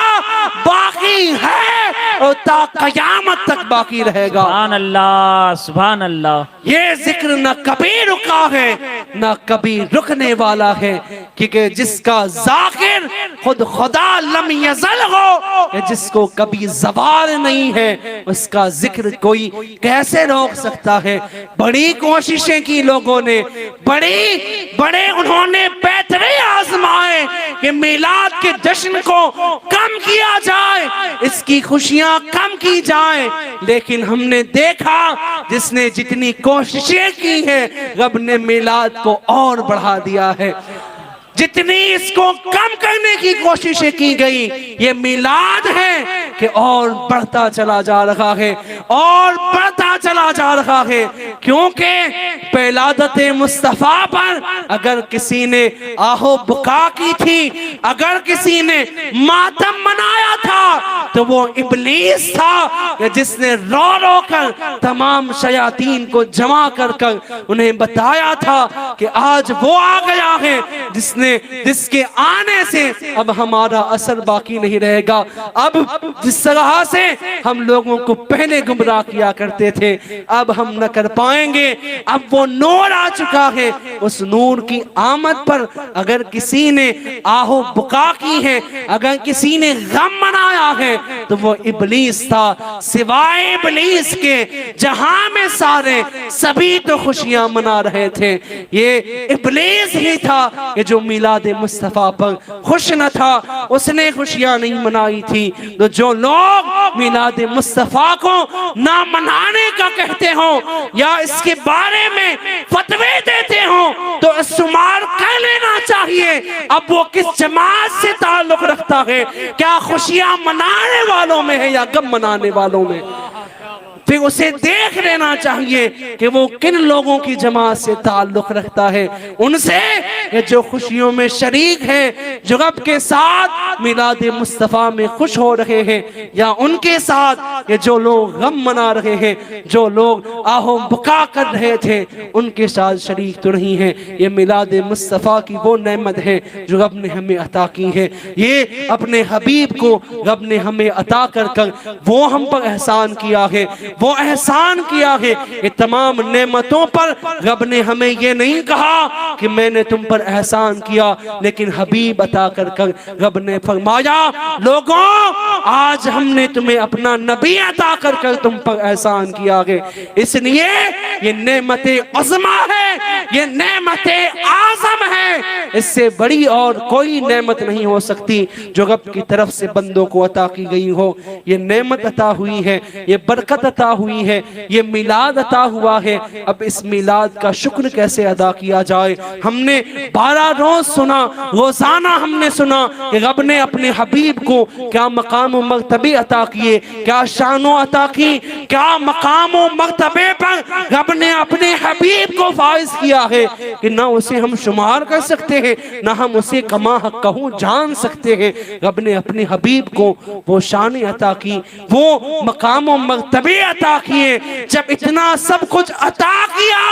باقی ہے اور تا قیامت تک باقی رہے گا۔ سبحان اللہ، سبحان اللہ۔ یہ ذکر نہ کبھی رکا ہے نہ کبھی رکنے والا ہے، کیونکہ جس کا ذاکر خود خدا لم یزل ہو، کہ جس کو کبھی زوال نہیں ہے، اس کا ذکر کوئی کیسے روک سکتا ہے؟ بڑی کوششیں کی لوگوں نے، بڑے انہوں نے پیترے آزمائے کہ میلاد کے جشن کو کم کیا جائے، اس کی خوشیاں کم کی جائیں، لیکن ہم نے دیکھا جس نے جتنی کوششیں کی ہیں، رب نے میلاد کو اور بڑھا دیا ہے۔ جتنی اس کو کم کرنے کی کوششیں کی گئی، یہ میلاد ہے کہ اور بڑھتا چلا جا رہا ہے، اور بڑھتا چلا جا رہا ہے، کیونکہ پیلادت مصطفیٰ پر اگر کسی نے آہو بکا کی تھی، اگر کسی نے ماتم منایا تھا، تو وہ ابلیس تھا کہ جس نے رو رو کر تمام شیاطین کو جمع کر انہیں بتایا تھا کہ آج وہ آ گیا ہے جس کے آنے سے اب ہمارا اثر باقی نہیں رہے گا۔ اب جس طرح سے ہم لوگوں کو پہلے گمراہ کیا کرتے تھے، اب ہم نہ کر پائیں گے۔ اب وہ نور آ چکا ہے، اس نور کی آمد پر اگر کسی نے آہو بکا کی ہے، اگر کسی نے غم منایا ہے، تو وہ ابلیس تھا۔ سوائے ابلیس کے جہاں میں سارے سبھی تو خوشیاں منا رہے تھے، یہ ابلیس ہی تھا کہ جو میلاد مصطفیٰ پر خوش نہ تھا، اس نے خوشیاں نہیں منائی تھی۔ تو جو لوگ میلاد مصطفیٰ کو نہ منانے کا کہتے ہوں یا اس کے بارے میں فتوے دیتے ہوں، تو شمار کر لینا چاہیے اب وہ کس جماعت سے تعلق رکھتا ہے، کیا خوشیاں منانے والوں میں ہے یا غم منانے والوں میں۔ پھر اسے دیکھ لینا چاہیے کہ وہ کن لوگوں کی جماعت سے تعلق رکھتا ہے، ان سے جو خوشیوں میں شریک ہیں، جو رب کے ساتھ میلاد مصطفیٰ میں خوش ہو رہے ہیں، یا ان کے ساتھ جو لوگ غم منا رہے ہیں، جو لوگ آہو بکا کر رہے تھے، ان کے ساتھ شریک تو نہیں ہیں۔ یہ میلاد مصطفیٰ کی وہ نعمت ہے جو رب نے ہمیں عطا کی ہے، یہ اپنے حبیب کو رب نے ہمیں عطا کر وہ ہم پر احسان کیا ہے، وہ احسان کیا ہے کہ تمام نعمتوں پر رب نے ہمیں یہ نہیں کہا کہ میں نے تم پر احسان کیا، لیکن حبیب عطا کر رب نے فرمایا لوگوں آج ہم نے تمہیں اپنا نبی عطا کر تم پر احسان کیا ہے۔ اس لیے یہ نعمت عظمہ ہے، یہ نعمت اعظم ہے، اس سے بڑی اور کوئی نعمت نہیں ہو سکتی جو رب کی طرف سے بندوں کو عطا کی گئی ہو۔ یہ نعمت عطا ہوئی ہے، یہ برکت عطا ہوئی ہے، یہ میلاد عطا ہوا ہے۔ اب اس میلاد کا شکر کیسے ادا کیا جائے؟ ہم نے 12 روز سنا، روزانہ ہم نے سنا کہ رب نے اپنے حبیب کو کیا مقام و مرتبے عطا کیے، کیا شان و عطا کی، کیا مقام و مرتبے پر رب نے اپنے حبیب کو فائز کیا ہے کہ نہ اسے ہم شمار کر سکتے ہیں، نہ ہم اسے کما حق کہوں جان سکتے ہیں۔ رب نے اپنے حبیب کو وہ شان عطا کی، وہ مقام و مرتبے عطا کیے۔ جب اتنا سب کچھ عطا کیا،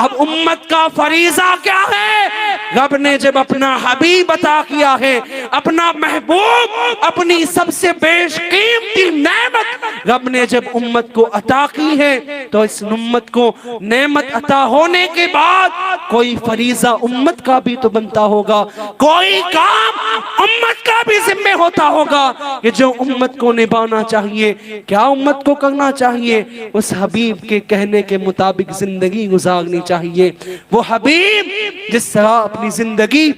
اب امت کا فریضہ کیا ہے؟ رب نے جب اپنا حبیب عطا کیا ہے، اپنا محبوب، اپنی سب سے بیش قیمتی نعمت رب نے جب امت کو عطا کی ہے، تو اس امت کو نعمت عطا ہونے کے بعد کوئی فریضہ امت کا بھی تو بنتا ہوگا، کوئی کام امت کا بھی ذمہ ہوتا ہوگا کہ جو امت کو نبھانا چاہیے۔ کیا امت کو کرنا چاہیے؟ اس حبیب کے کہنے کے مطابق زندگی گزارنی چاہیے۔ وہ حبیب جس طرح اپنی زندگی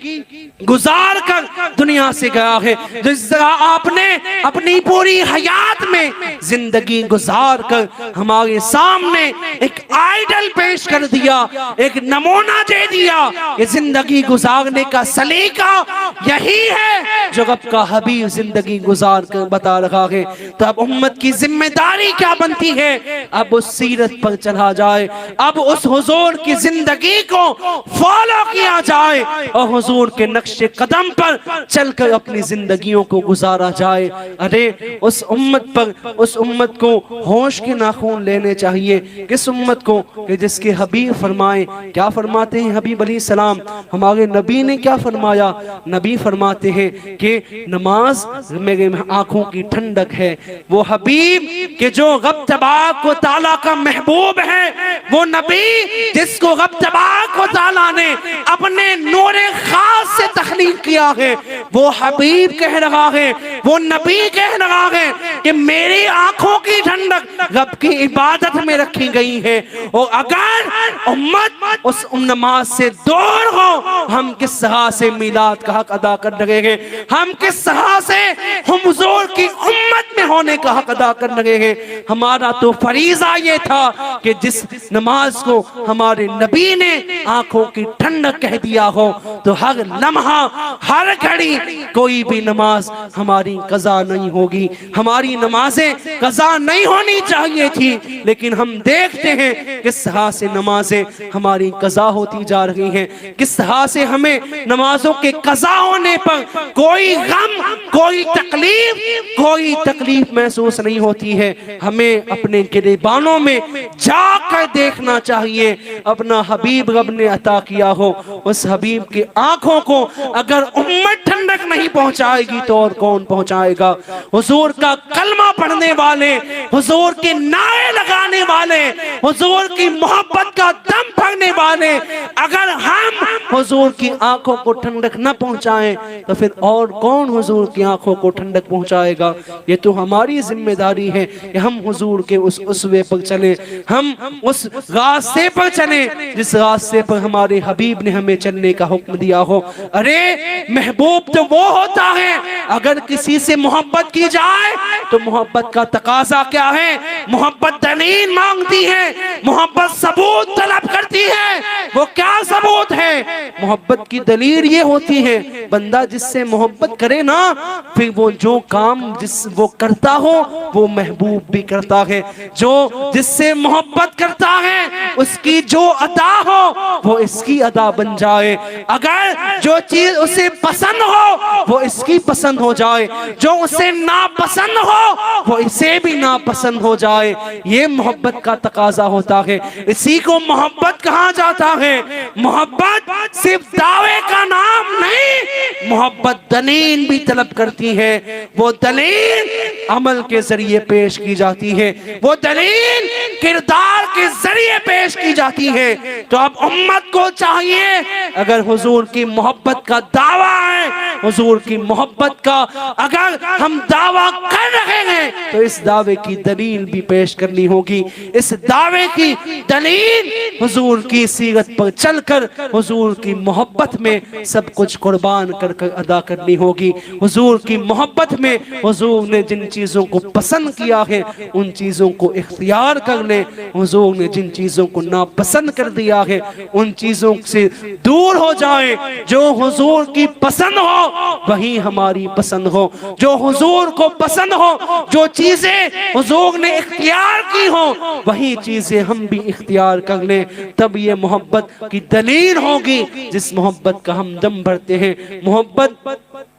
گزار کر دنیا سے گیا ہے، جس طرح آپ نے اپنی پوری حیات میں زندگی گزار کر ہمارے سامنے ایک آئیڈل پیش کر دیا، ایک نمونہ دے دیا۔ یہ زندگی گزارنے کا سلیقہ یہی ہے جو رب کا حبیب زندگی گزار کر بتا رہا ہے۔ تو اب امت کی ذمہ داری کیا بنتی ہے؟ اب اس سیرت پر چلا جائے، اب اس حضور کی زندگی کو فالو کیا جائے اور حضور کے نقش قدم پر چل کر اپنی زندگیوں کو گزارا جائے۔ ارے اس امت کو ہوش کے ناخن لینے چاہیے۔ کس امت کو؟ کہ جس کے حبیب فرمائے، کیا فرماتے ہیں حبیب علیہ السلام؟ ہمارے نبی نے کیا فرمایا؟ نبی فرماتے ہیں کہ نماز میرے آنکھوں کی ٹھنڈک ہے۔ وہ حبیب کہ جو رب تبارک و تعالیٰ کا محبوب ہے، وہ نبی جس کو رب تبارک و تعالیٰ نے اپنے نور خاص سے تخلیق کیا ہے، وہ حبیب کہہ رہا ہے، وہ نبی کہہ رہا ہے کہ میری آنکھوں کی ٹھنڈک رب کی عبادت میں رکھی گئی ہے۔ اور اگر امت اس نماز سے دور ہو، ہم کس طرح سے میلاد کا حق ادا کر رہے ہیں؟ ہم کس طرح سے ہم حضور کی امت میں ہونے کا حق ادا کر رہے ہیں؟ ہمارا تو فریضہ یہ تھا کہ جس نماز کو ہمارے نبی نے آنکھوں کی ٹھنڈک کہہ دیا ہو، تو ہر لمحہ ہر گھڑی کوئی بھی نماز ہماری قضا نہیں ہوگی۔ ہماری نمازیں قضا نہیں ہونی چاہیے تھی، لیکن ہم دیکھتے ہیں کس طرح سے نمازیں ہماری قضا ہوتی جا رہی ہیں، کس طرح سے ہمیں نمازوں کے قضا ہونے پر کوئی غم، کوئی تکلیف محسوس نہیں ہوتی ہے۔ ہمیں اپنے گریبانوں میں جا کر دیکھنا چاہیے۔ اپنا حبیب رب نے عطا کیا ہو، اس حبیب کے آنکھوں کو اگر امت ٹھنڈک نہیں پہنچائے گی تو اور کون پہنچائے گا؟ حضور کا کلمہ پڑھنے والے، حضور کے نعرے لگانے والے، حضور کی محبت کا دم پھرنے والے، اگر ہم حضور کی آنکھوں کو ٹھنڈک نہ پہنچائیں تو پھر اور کون حضور کی آنکھوں کو ٹھنڈک پہنچائے گا؟ یہ تو ہماری ذمہ داری ہے کہ ہم حضور کے اس اسوے پر چلیں، ہم اس راستے پر چلیں جس راستے پر ہمارے حبیب نے ہمیں چلنے کا حکم دیا ہو۔ ارے محبوب تو وہ ہوتا ہے، اگر کسی سے محبت کی جائے تو محبت کا تقاضا کیا ہے؟ محبت دلیل مانگتی ہے، محبت ثبوت طلب کرتی ہے۔ وہ کیا ثبوت ہے؟ محبت کی دلیل یہ ہوتی ہے، بندہ جس سے محبت کرے نا، پھر وہ جو کام وہ کرتا ہو وہ محبوب بھی کرتا ہے۔ جو جس سے محبت کرتا ہے اس کی جو ادا ہو وہ اس کی ادا بن جائے۔ اگر جو چیز اسے پسند ہو وہ اس کی پسند ہو جائے، جو اسے ناپسند ہو وہ اسے بھی ناپسند ہو جائے۔ یہ محبت کا تقاضا ہوتا ہے، اسی کو محبت کہا جاتا ہے۔ محبت صرف دعوے کا نام نہیں، محبت دلیل بھی طلب کرتی ہے۔ وہ دلیل عمل کے ذریعے پیش کی جاتی ہے، وہ دلیل کردار کے ذریعے پیش کی جاتی ہے۔ تو اب امت کو چاہیے، اگر حضور کی محبت کا دعویٰ ہے، حضور کی محبت کا اگر ہم دعویٰ کر رہے ہیں تو اس دعوے کی دلیل بھی پیش کرنی ہوگی۔ اس دعوے کی دلیل حضور کی سیرت پر چل کر حضور کی محبت میں سب کچھ قربان کر کر ادا کرنی ہوگی۔ حضور کی محبت میں حضور نے جن چیزوں کو پسند کیا ہے ان چیزوں کو اختیار کر لیں، حضور نے جن چیزوں کو ناپسند کر دیا ہے ان چیزوں سے دور ہو جائیں۔ جو حضور کی پسند ہو وہی ہماری پسند ہو، جو حضور کو پسند ہو، جو چیزیں حضور نے اختیار کی ہو وہی چیزیں ہم بھی اختیار کر لیں، تب یہ محبت کی دلیل ہوگی جس محبت کا ہم دم بھرتے ہیں۔ محبت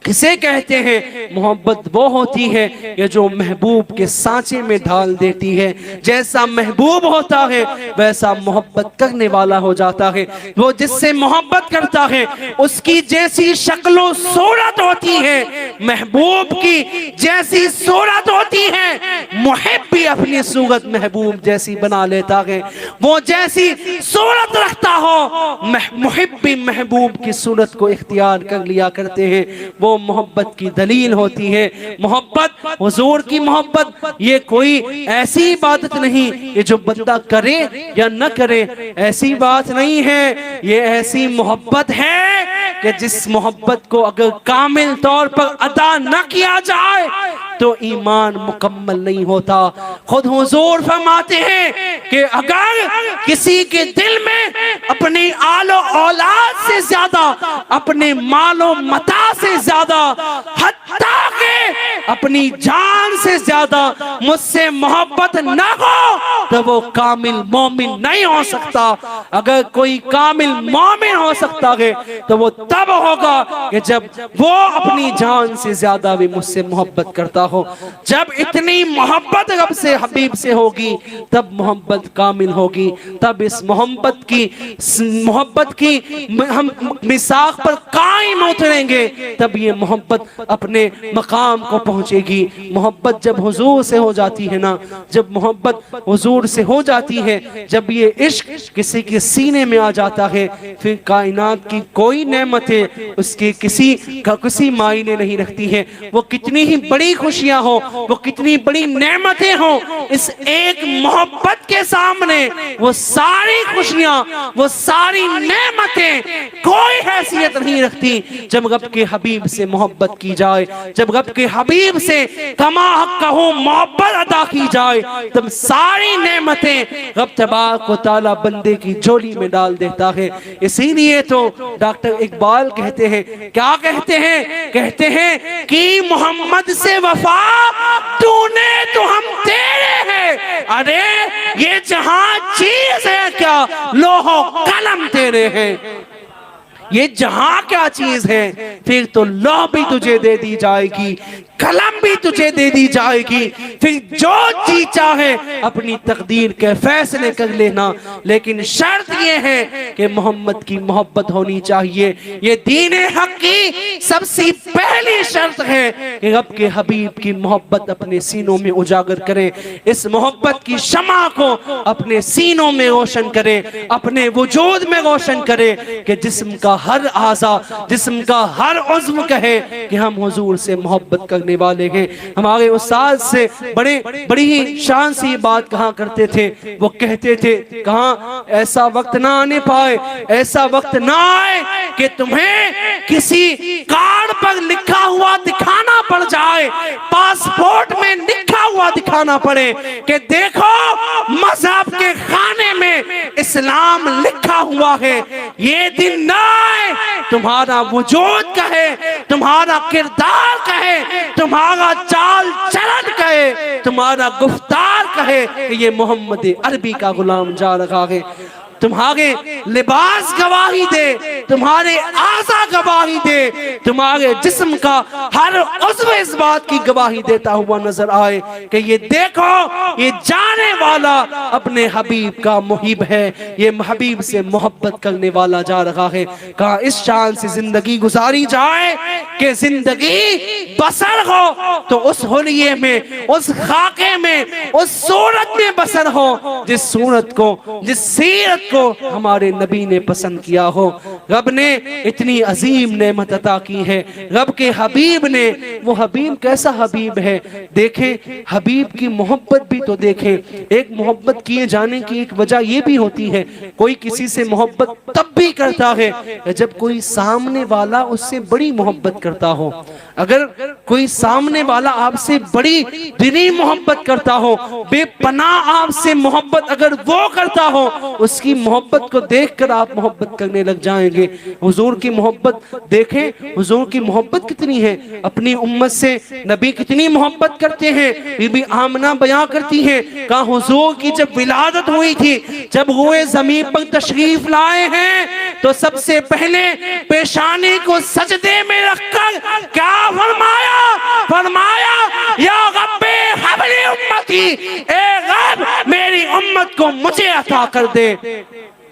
کسے کہتے ہیں؟ محبت وہ ہوتی ہے کہ جو محبوب کے سانچے میں ڈھال دیتی ہے۔ جیسا محبوب ہوتا ہے ویسا محبت کرنے والا ہو جاتا ہے۔ وہ جس سے محبت کرتا ہے اس کی جیسی شکل و صورت ہوتی ہے، محبوب کی جیسی صورت ہوتی ہے، محب بھی اپنی صورت محبوب جیسی بنا لیتا ہے۔ وہ جیسی صورت رکھتا ہو محب بھی محبوب کی صورت کو اختیار کر لیا کرتے ہیں۔ وہ محبت کی دلیل ہوتی ہے۔ محبت، حضور کی محبت، یہ کوئی ایسی عبادت نہیں کہ جو بندہ کرے یا نہ کرے، ایسی بات نہیں ہے۔ یہ ایسی محبت ہے کہ جس محبت کو اگر کامل طور پر ادا نہ کیا جائے تو ایمان مکمل نہیں ہوتا۔ خود حضور فرماتے ہیں کہ اگر کسی کے دل میں اپنی آل و اولاد سے زیادہ، اپنے مال و متاع سے زیادہ، حتیٰ کہ اپنی جان سے زیادہ مجھ سے محبت نہ ہو تو وہ کامل مومن نہیں ہو سکتا۔ اگر کوئی کامل مومن ہو سکتا ہے تو وہ تب ہوگا کہ جب وہ اپنی جان سے زیادہ بھی مجھ سے محبت کرتا ہو۔ جب اتنی محبت رب سے، حبیب سے ہوگی تب محبت کامل ہوگی، تب اس محبت کی ہم میثاق پر قائم اتریں گے، تب یہ محبت اپنے مقام کو پہنچے گی۔ محبت جب حضور سے ہو جاتی ہے نا، جب محبت حضور سے ہو جاتی ہے، جب یہ عشق کسی کے سینے میں آ جاتا ہے، پھر کائنات کی کوئی نعمتیں اس کے کسی معنی نہیں رکھتی ہیں۔ وہ کتنی ہی بڑی خوشیاں ہوں، وہ کتنی بڑی نعمتیں ہوں، اس ایک محبت کے سامنے وہ ساری خوشیاں، وہ ساری نعمتیں کوئی حیثیت نہیں رکھتی۔ جب رب کے حبیب سے محبت کی جائے، جب رب کے حبیب سے کما حقہ محبت ادا کی جائے، تب ساری نعمتیں رب تبارک و تعالی بندے کی جولی میں ڈال دیتا ہے۔ اسی لیے تو ڈاکٹر اقبال کہتے ہیں، کیا کہتے ہیں؟ کہتے ہیں کہ محمد سے وفا تو نے تو ہم تیرے ہیں، ارے یہ جہاں چیز ہے کیا لوح و قلم تیرے ہیں۔ یہ جہاں کیا چیز ہے، پھر تو لوح بھی تجھے دے دی جائے گی، قلم بھی تجھے دے دی جائے گی، پھر جو جی چاہے اپنی تقدیر کے فیصلے کر لینا، لیکن شرط یہ ہے کہ محمد کی محبت ہونی چاہیے۔ یہ دین حق کی سب سے پہلی شرط ہے کہ رب کے حبیب کی محبت اپنے سینوں میں اجاگر کرے، اس محبت کی شمع کو اپنے سینوں میں روشن کرے، اپنے وجود میں روشن کرے کہ جسم کا ہر اعضا، جسم کا ہر عضو کہے کہ ہم حضور سے محبت کرنے والے ہیں۔ ہمارے استاد سے بڑی ہی شان سے یہ بات کہا کرتے تھے، وہ کہتے تھے کہاں ایسا وقت نہ آنے پائے، ایسا وقت نہ آئے کہ تمہیں کسی کارڈ پر لکھا ہوا دکھانا پڑ جائے، پاسپورٹ میں لکھا ہوا دکھانا پڑے کہ دیکھو مذہب کے خانے میں اسلام لکھا ہوا ہے۔ یہ دن نہ آئے تمہارا وجود کہے، تمہارا کردار کہے، تمہارا چال چلن کہے، تمہارا گفتار کہے کہ یہ محمد عربی کا غلام جا رہا ہے۔ تمہارے لباس گواہی دے، تمہارے اعضاء گواہی دے، تمہارے جسم کا ہر عضو اس بات کی گواہی دیتا ہوا نظر آئے کہ یہ دیکھو یہ جانے والا اپنے حبیب کا محب ہے، یہ حبیب سے محبت کرنے والا جا رہا ہے۔ کہاں اس شان سے زندگی گزاری جائے کہ زندگی بسر ہو تو اس حلیے میں، اس خاکے میں، اس صورت میں بسر ہو جس صورت کو، جس سیرت کو ہمارے نبی نے پسند کیا ہو۔ رب نے اتنی عظیم نعمت عطا کی ہے، رب کے حبیب نے، وہ حبیب کیسا حبیب ہے، دیکھیں حبیب کی محبت بھی تو دیکھیں۔ ایک محبت کیے جانے کی ایک وجہ یہ بھی ہوتی ہے، کوئی کسی سے محبت تب بھی کرتا ہے جب کوئی سامنے والا اس سے بڑی محبت کرتا ہو۔ اگر کوئی سامنے والا آپ سے بڑی دلی محبت کرتا ہو، بے پناہ آپ سے محبت اگر وہ کرتا ہو، اس کی محبت کو دیکھ کر آپ محبت کرنے لگ جائیں گے۔ حضور کی محبت دیکھیں، حضور کی محبت کتنی ہے، اپنی امت سے نبی کتنی محبت کرتے ہیں۔ بی بی آمنہ بیان کرتی ہیں کہ حضور کی جب ولادت ہوئی تھی، جب روئے زمین پر تشریف لائے ہیں تو سب سے پہلے پیشانی کو سجدے میں رکھ کر کیا فرمایا یا رب حبلی امتی، اے رب میری امت کو مجھے عطا کر دے۔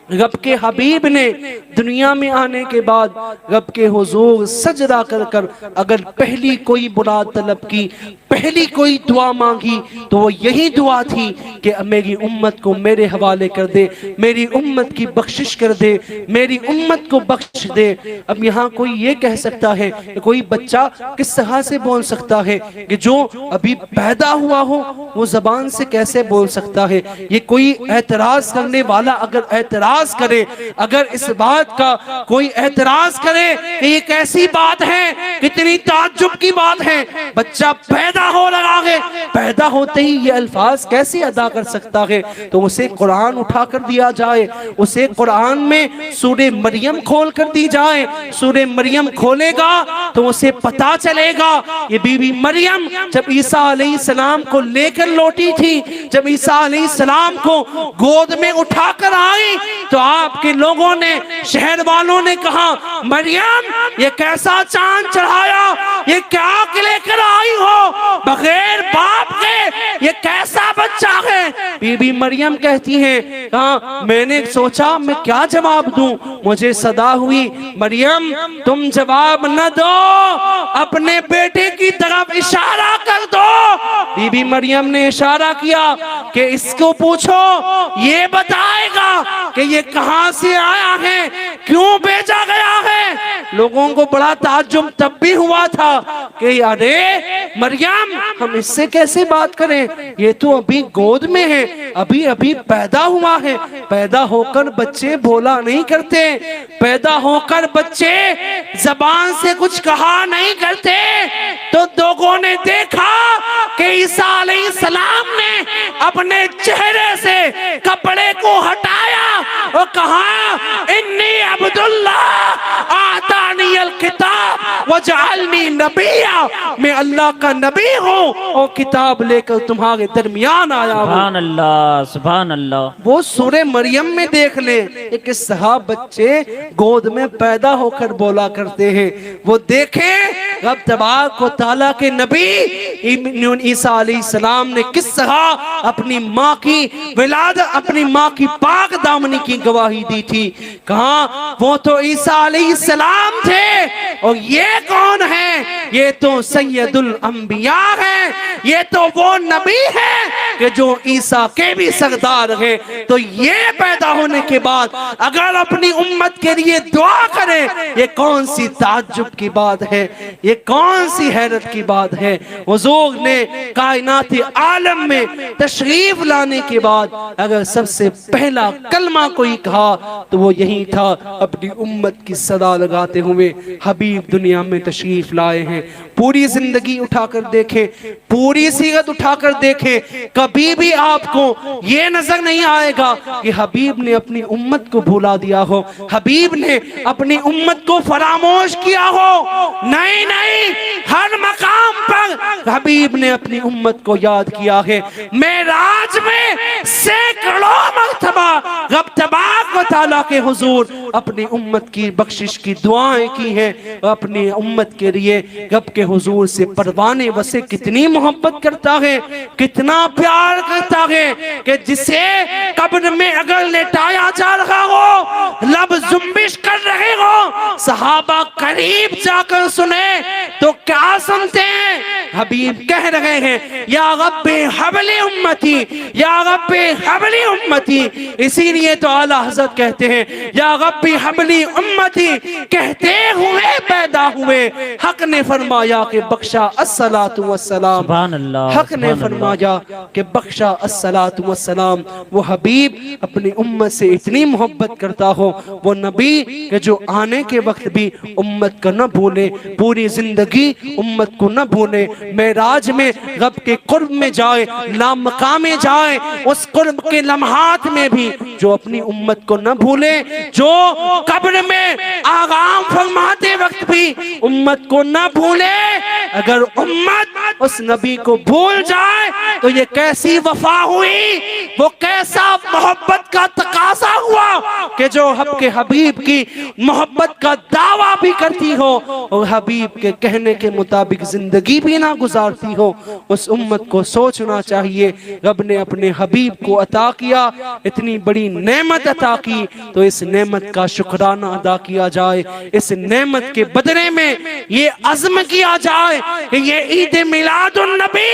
رب کے حبیب نے دنیا میں آنے کے بعد رب کے حضور سجدہ کر کر اگر پہلی کوئی مراد طلب کی، پہلی کوئی دعا مانگی تو وہ یہی دعا تھی کہ میری امت کو میرے حوالے کر دے، میری امت کی بخشش کر دے، میری امت کو بخش دے۔ اب یہاں کوئی یہ کہہ سکتا ہے کہ کوئی بچہ کس طرح سے بول سکتا ہے کہ جو ابھی پیدا ہوا ہو وہ زبان سے کیسے بول سکتا ہے؟ یہ کوئی اعتراض کرنے والا اگر اعتراض اعتراض کرے، اگر اس بات کا کوئی اعتراض کرے کہ یہ کیسی بات ہے، کتنی تعجب کی بات ہے، بچہ پیدا ہو لگا ہے، پیدا ہوتے ہی یہ الفاظ کیسے ادا کر سکتا ہے، تو اسے قرآن اٹھا کر دیا جائے، اسے قرآن میں سورہ مریم کھول کر دی جائے، سورہ مریم کھولے گا تو اسے پتا چلے گا یہ بی بی مریم جب عیسیٰ علیہ السلام کو لے کر لوٹی تھی، جب عیسیٰ علیہ السلام کو گود میں اٹھا کر آئی تو آپ کے لوگوں نے، شہر والوں نے کہا مریم یہ کیسا چاند چڑھایا، یہ کیا لے کر آئی ہو، بغیر باپ کے یہ کیسا بچہ ہے۔ بی بی مریم کہتی ہیں کہا میں نے سوچا میں کیا جواب دوں، مجھے صدا ہوئی مریم تم جواب نہ دو، اپنے بیٹے کی طرف اشارہ کر دو۔ بی بی مریم نے اشارہ کیا کہ اس کو پوچھو، یہ بتائے گا کہ یہ کہاں سے آیا ہے، کیوں بھیجا گیا ہے۔ لوگوں کو بڑا تعجب تب بھی ہوا تھا کہ ارے مریم ہم اس سے کیسے بات کریں، یہ تو ابھی گود میں ہے، ابھی پیدا ہوا ہے، پیدا ہو کر بچے بولا نہیں کرتے، پیدا ہو کر بچے زبان سے کچھ کہا نہیں کرتے۔ تو لوگوں نے دیکھا کہ عیسیٰ علیہ السلام نے اپنے چہرے سے کپڑے کو ہٹایا اور کہا انی عبداللہ آتانی الکتاب وجعلنی نبیا، میں اللہ کا نبی ہوں اور کتاب لے کر تمہارے درمیان آیا ہوں۔ سبحان اللہ سبحان اللہ۔ وہ سورہ مریم میں دیکھ لیں ایک صحاب بچے گود میں پیدا ہو کر بولا کرتے ہیں، وہ دیکھیں رب تبارک و تعالیٰ کے نبی عیسیٰ علیہ السلام نے کس طرح اپنی ماں کی ولادت، اپنی ماں کی پاک دامنی کی گواہی دی تھی۔ کہاں وہ تو عیسیٰ علیہ السلام تھے اور یہ کون ہے، یہ تو سید الانبیاء ہے، یہ تو وہ نبی ہے کہ جو عیسیٰ کے بھی سردار ہے۔ تو یہ پیدا ہونے کے بعد اگر اپنی امت کے لیے دعا کرے، یہ کون سی تعجب کی بات ہے، یہ کون سی حیرت کی بات ہے۔ حضور نے کائنات عالم میں تشریف لانے کے بعد اگر سب سے پہلا کلمہ کوئی کہا تو وہ یہی تھا، اپنی امت کی صدا لگاتے ہوئے حبیب دنیا میں تشریف لائے ہیں۔ پوری زندگی اٹھا کر دیکھیں، پوری سیرت اٹھا کر دیکھیں، کبھی بھی آپ کو یہ نظر نہیں آئے گا کہ حبیب نے اپنی امت کو بھولا دیا ہو، حبیب نے اپنی امت کو فراموش کیا ہو۔ نہیں نہیں، ہر مقام پر حبیب نے اپنی امت کو یاد کیا ہے۔ معراج میں سینکڑوں مرتبہ رب تبارک و تعالیٰ کے حضور اپنی امت کی بخشش کی دعائیں کی ہیں، اپنی امت کے لیے رب کے حضور سے پروانے وسے کتنی محبت کرتا ہے، کتنا پیار کرتا ہے کہ جسے قبر میں اگر لٹایا جا رہا ہو، لب زنبش کر رہے ہو، صحابہ قریب جا کر سنے تو کیا سنتے ہیں؟ حبیب کہہ رہے ہیں یا رب حبل امتی، یا رب حبل امتی۔ اسی لیے تو اعلیٰ حضرت کہتے ہیں یا رب حبلی امتی، کہتے ہوئے پیدا ہوئے، حق نے فرمایا کہ بخشا الصلاۃ والسلام، سبحان اللہ، حق نے فرمایا کہ بخشا الصلاۃ والسلام۔ وہ حبیب اپنی امت سے اتنی محبت کرتا ہو، وہ نبی کہ جو آنے کے وقت بھی امت کو نہ بھولے، پوری زندگی امت کو نہ بھولے، معراج میں رب کے قرب میں جائے، لامقام میں جائے، اس قرب کے لمحات میں بھی جو اپنی امت کو نہ بھولے، جو قبر میں آرام فرماتے وقت بھی امت کو نہ بھولے۔ اگر امت اس نبی کو بھول جائے تو یہ کیسی وفا ہوئی، وہ کیسا محبت کا تقاضا ہوا کہ جو حق کے حبیب کی محبت کا دعویٰ بھی کرتی ہو اور حبیب کے کہنے کے مطابق زندگی بھی نہ گزارتی ہو۔ اس امت کو سوچنا چاہیے رب نے اپنے حبیب کو عطا کیا، اتنی بڑی نعمت عطا کی، تو اس نعمت کا شکرانہ ادا کیا جائے، اس نعمت کے بدلے میں یہ عزم کیا جائے کہ یہ عید میلاد النبی،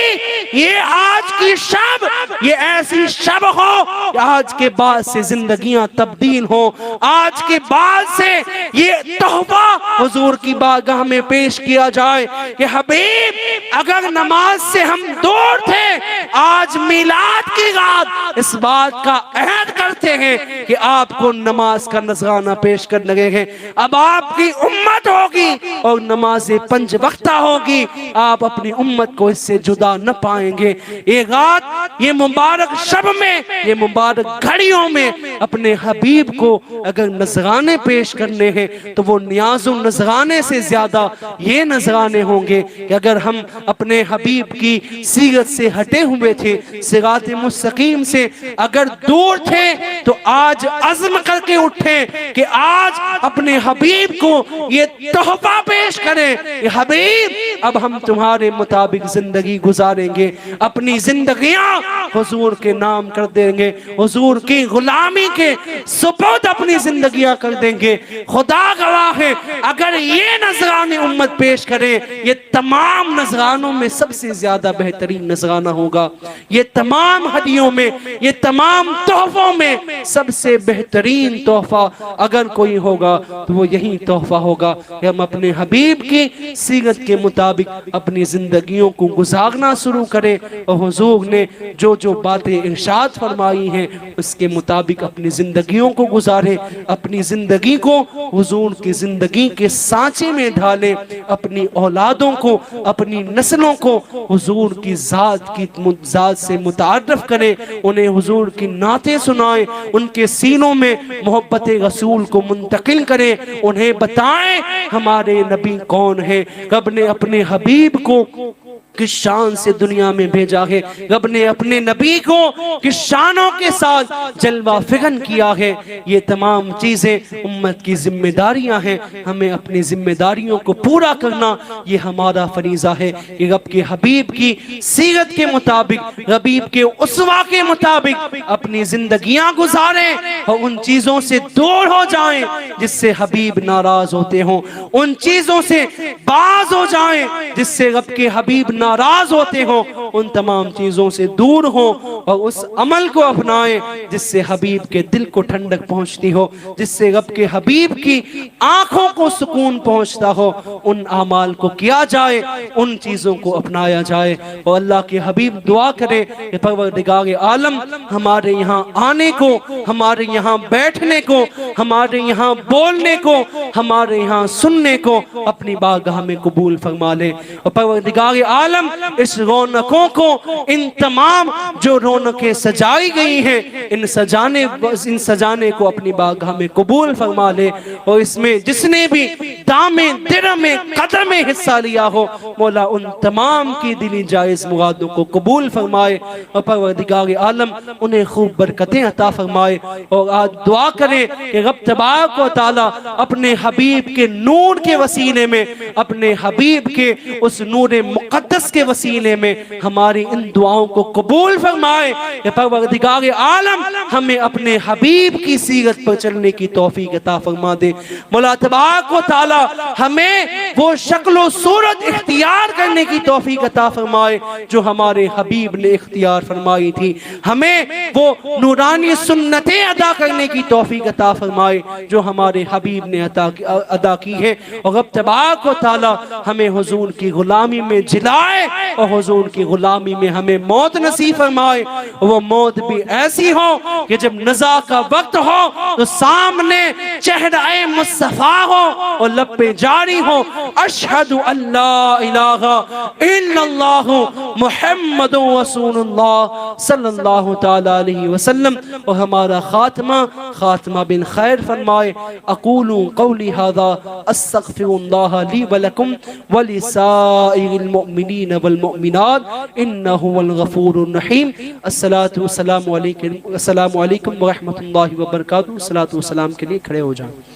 یہ آج کی شب، یہ ایسی شب ہو کہ آج کے بعد سے زندگیاں تبدیل ہوں، آج کے بعد سے یہ تحفہ حضور کی بارگاہ میں پیش کیا جائے کہ حبیب اگر نماز سے ہم دور تھے آج میلاد کی رات اس بات کا عہد کرتے ہیں کہ آپ کو نماز کا نذرانہ پیش کر لگے ہیں. اب آپ کی امت ہوگی اور نماز 5 وقتہ ہوگی. آپ اپنی امت کو اس سے جدا نہ پائیں گے. یہ رات، یہ مبارک شب میں، یہ مبارک گھڑیوں میں اپنے حبیب کو اگر نذرانے پیش کرنے ہیں تو وہ نیاز و نذرانے سے زیادہ یہ نذرانے ہوں گے کہ اگر ہم اپنے حبیب کی سیرت سے ہٹے ہوئے تھے، صراط مستقیم سے اگر دور تھے، تو آج عزم کر کے اٹھیں کہ آج اپنے حبیب کو یہ تحفہ پیش کریں کہ حبیب اب ہم تمہارے مطابق زندگی گزاریں گے، اپنی زندگیاں حضور کے نام کر دیں گے، حضور کی غلامی کے سپرد اپنی زندگیاں کر دیں گے. خدا گواہ ہے اگر یہ نذرانے امت پیش کریں، یہ تمام نذرانوں میں سب سے زیادہ بہترین نذرانہ ہوگا. یہ تمام ہدیوں میں، یہ تمام تحفوں میں سب سے بہترین تحفہ اگر کوئی ہوگا تو وہ یہی تحفہ ہوگا کہ ہم اپنے حبیب کی سیرت کے مطابق اپنی زندگیوں کو گزارنا شروع کریں اور حضور نے جو جو باتیں ارشاد فرمائی ہیں اس کے مطابق اپنی زندگیوں کو گزاریں، اپنی زندگی کو حضور کی زندگی کے سانچے میں ڈھالیں، اپنی اولادوں کو، اپنی نسلوں کو حضور کی ذات سے متعارف کریں، انہیں حضور کی نعتیں سنائیں، ان کے سینوں میں محبت رسول کو منتقل کریں، انہیں بتائیں ہمارے نبی کون ہیں. رب نے اپنے حبیب کو کس شان سے دنیا میں بھیجا ہے، رب نے اپنے نبی کو کس شانوں کے ساتھ جلوہ فغن کیا ہے. یہ تمام چیزیں امت کی ذمہ داریاں ہیں. ہمیں اپنی ذمہ داریوں کو پورا کرنا یہ ہمارا فریضہ ہے کہ رب کے حبیب کی سیرت کے مطابق، حبیب کے اسوہ کے مطابق اپنی زندگیاں گزاریں اور ان چیزوں سے دور ہو جائیں جس سے حبیب ناراض ہوتے ہوں، ان چیزوں سے باز ہو جائیں جس سے رب کے حبیب ناراض ہوتے ہوں، ان تمام چیزوں سے دور ہوں اور اس عمل کو اپنائیں جس سے حبیب کے دل کو ٹھنڈک پہنچتی ہو، جس سے رب کے حبیب کی آنکھوں کو سکون پہنچتا ہو. ان اعمال کو کیا جائے، ان چیزوں کو اپنایا جائے. اور اللہ کے حبیب دعا کرے کہ پروردگار عالم ہمارے یہاں آنے کو، ہمارے یہاں بیٹھنے کو، ہمارے یہاں بولنے کو، ہمارے یہاں سننے کو اپنی بارگاہ میں قبول فرما لے. اور پروردگار عالم اس رونقوں کو، ان تمام جو رونقیں سجائی گئی ہیں، ان سجانے کو اپنی بارگاہ میں قبول فرما لے. اور اس میں جس نے بھی دامے درم قدر میں حصہ لیا ہو، مولا ان تمام کی دلی جائز مرادوں کو قبول فرمائے اور پروردگار عالم انہیں خوب برکتیں عطا فرمائے. اور آج دعا کریں کہ رب تبارک و تعالی اپنے حبیب کے نور کے وسیلے میں، اپنے حبیب کے اس نور مقدس کے وسیلے میں ہماری ان دعاؤں کو قبول فرمائے کہ پروردگار عالم ہمیں اپنے حبیب کی سیرت پر چلنے کی توفیق عطا فرما دے. مولا تبارک و تعالی ہمیں وہ شکل و صورت اختیار کرنے کی توفیق عطا فرمائے جو ہمارے حبیب نے اختیار فرمائی تھی. ہمیں وہ نورانی سنتیں ادا کرنے کی توفیق عطا فرمائے جو ہمارے حبیب نے ادا کی ہے. اور رب تبارک و تعالی ہمیں حضور کی غلامی میں جلائے اور حضور کی غلامی میں ہمیں موت نصیب فرمائے. وہ موت بھی ایسی ہو کہ جب نزا کا وقت ہو تو سامنے چہرہ مصطفیٰ ہو اور لب پہ جاری ہو اشہد اللہ الہ الا اللہ محمد رسول اللہ صلی اللہ تعالی علیہ وسلم. اور ہمارا خاتمہ بالخیر فرمائے. اقول قولی ھذا استغفر اللہ لی ولکم ولسائر المؤمنین والمؤمنات انہ هو الغفور الرحیم. السلام علیکم ورحمۃ اللہ وبرکاتہ. الصلاۃ والسلام کے لیے کھڑے ہو جائیں.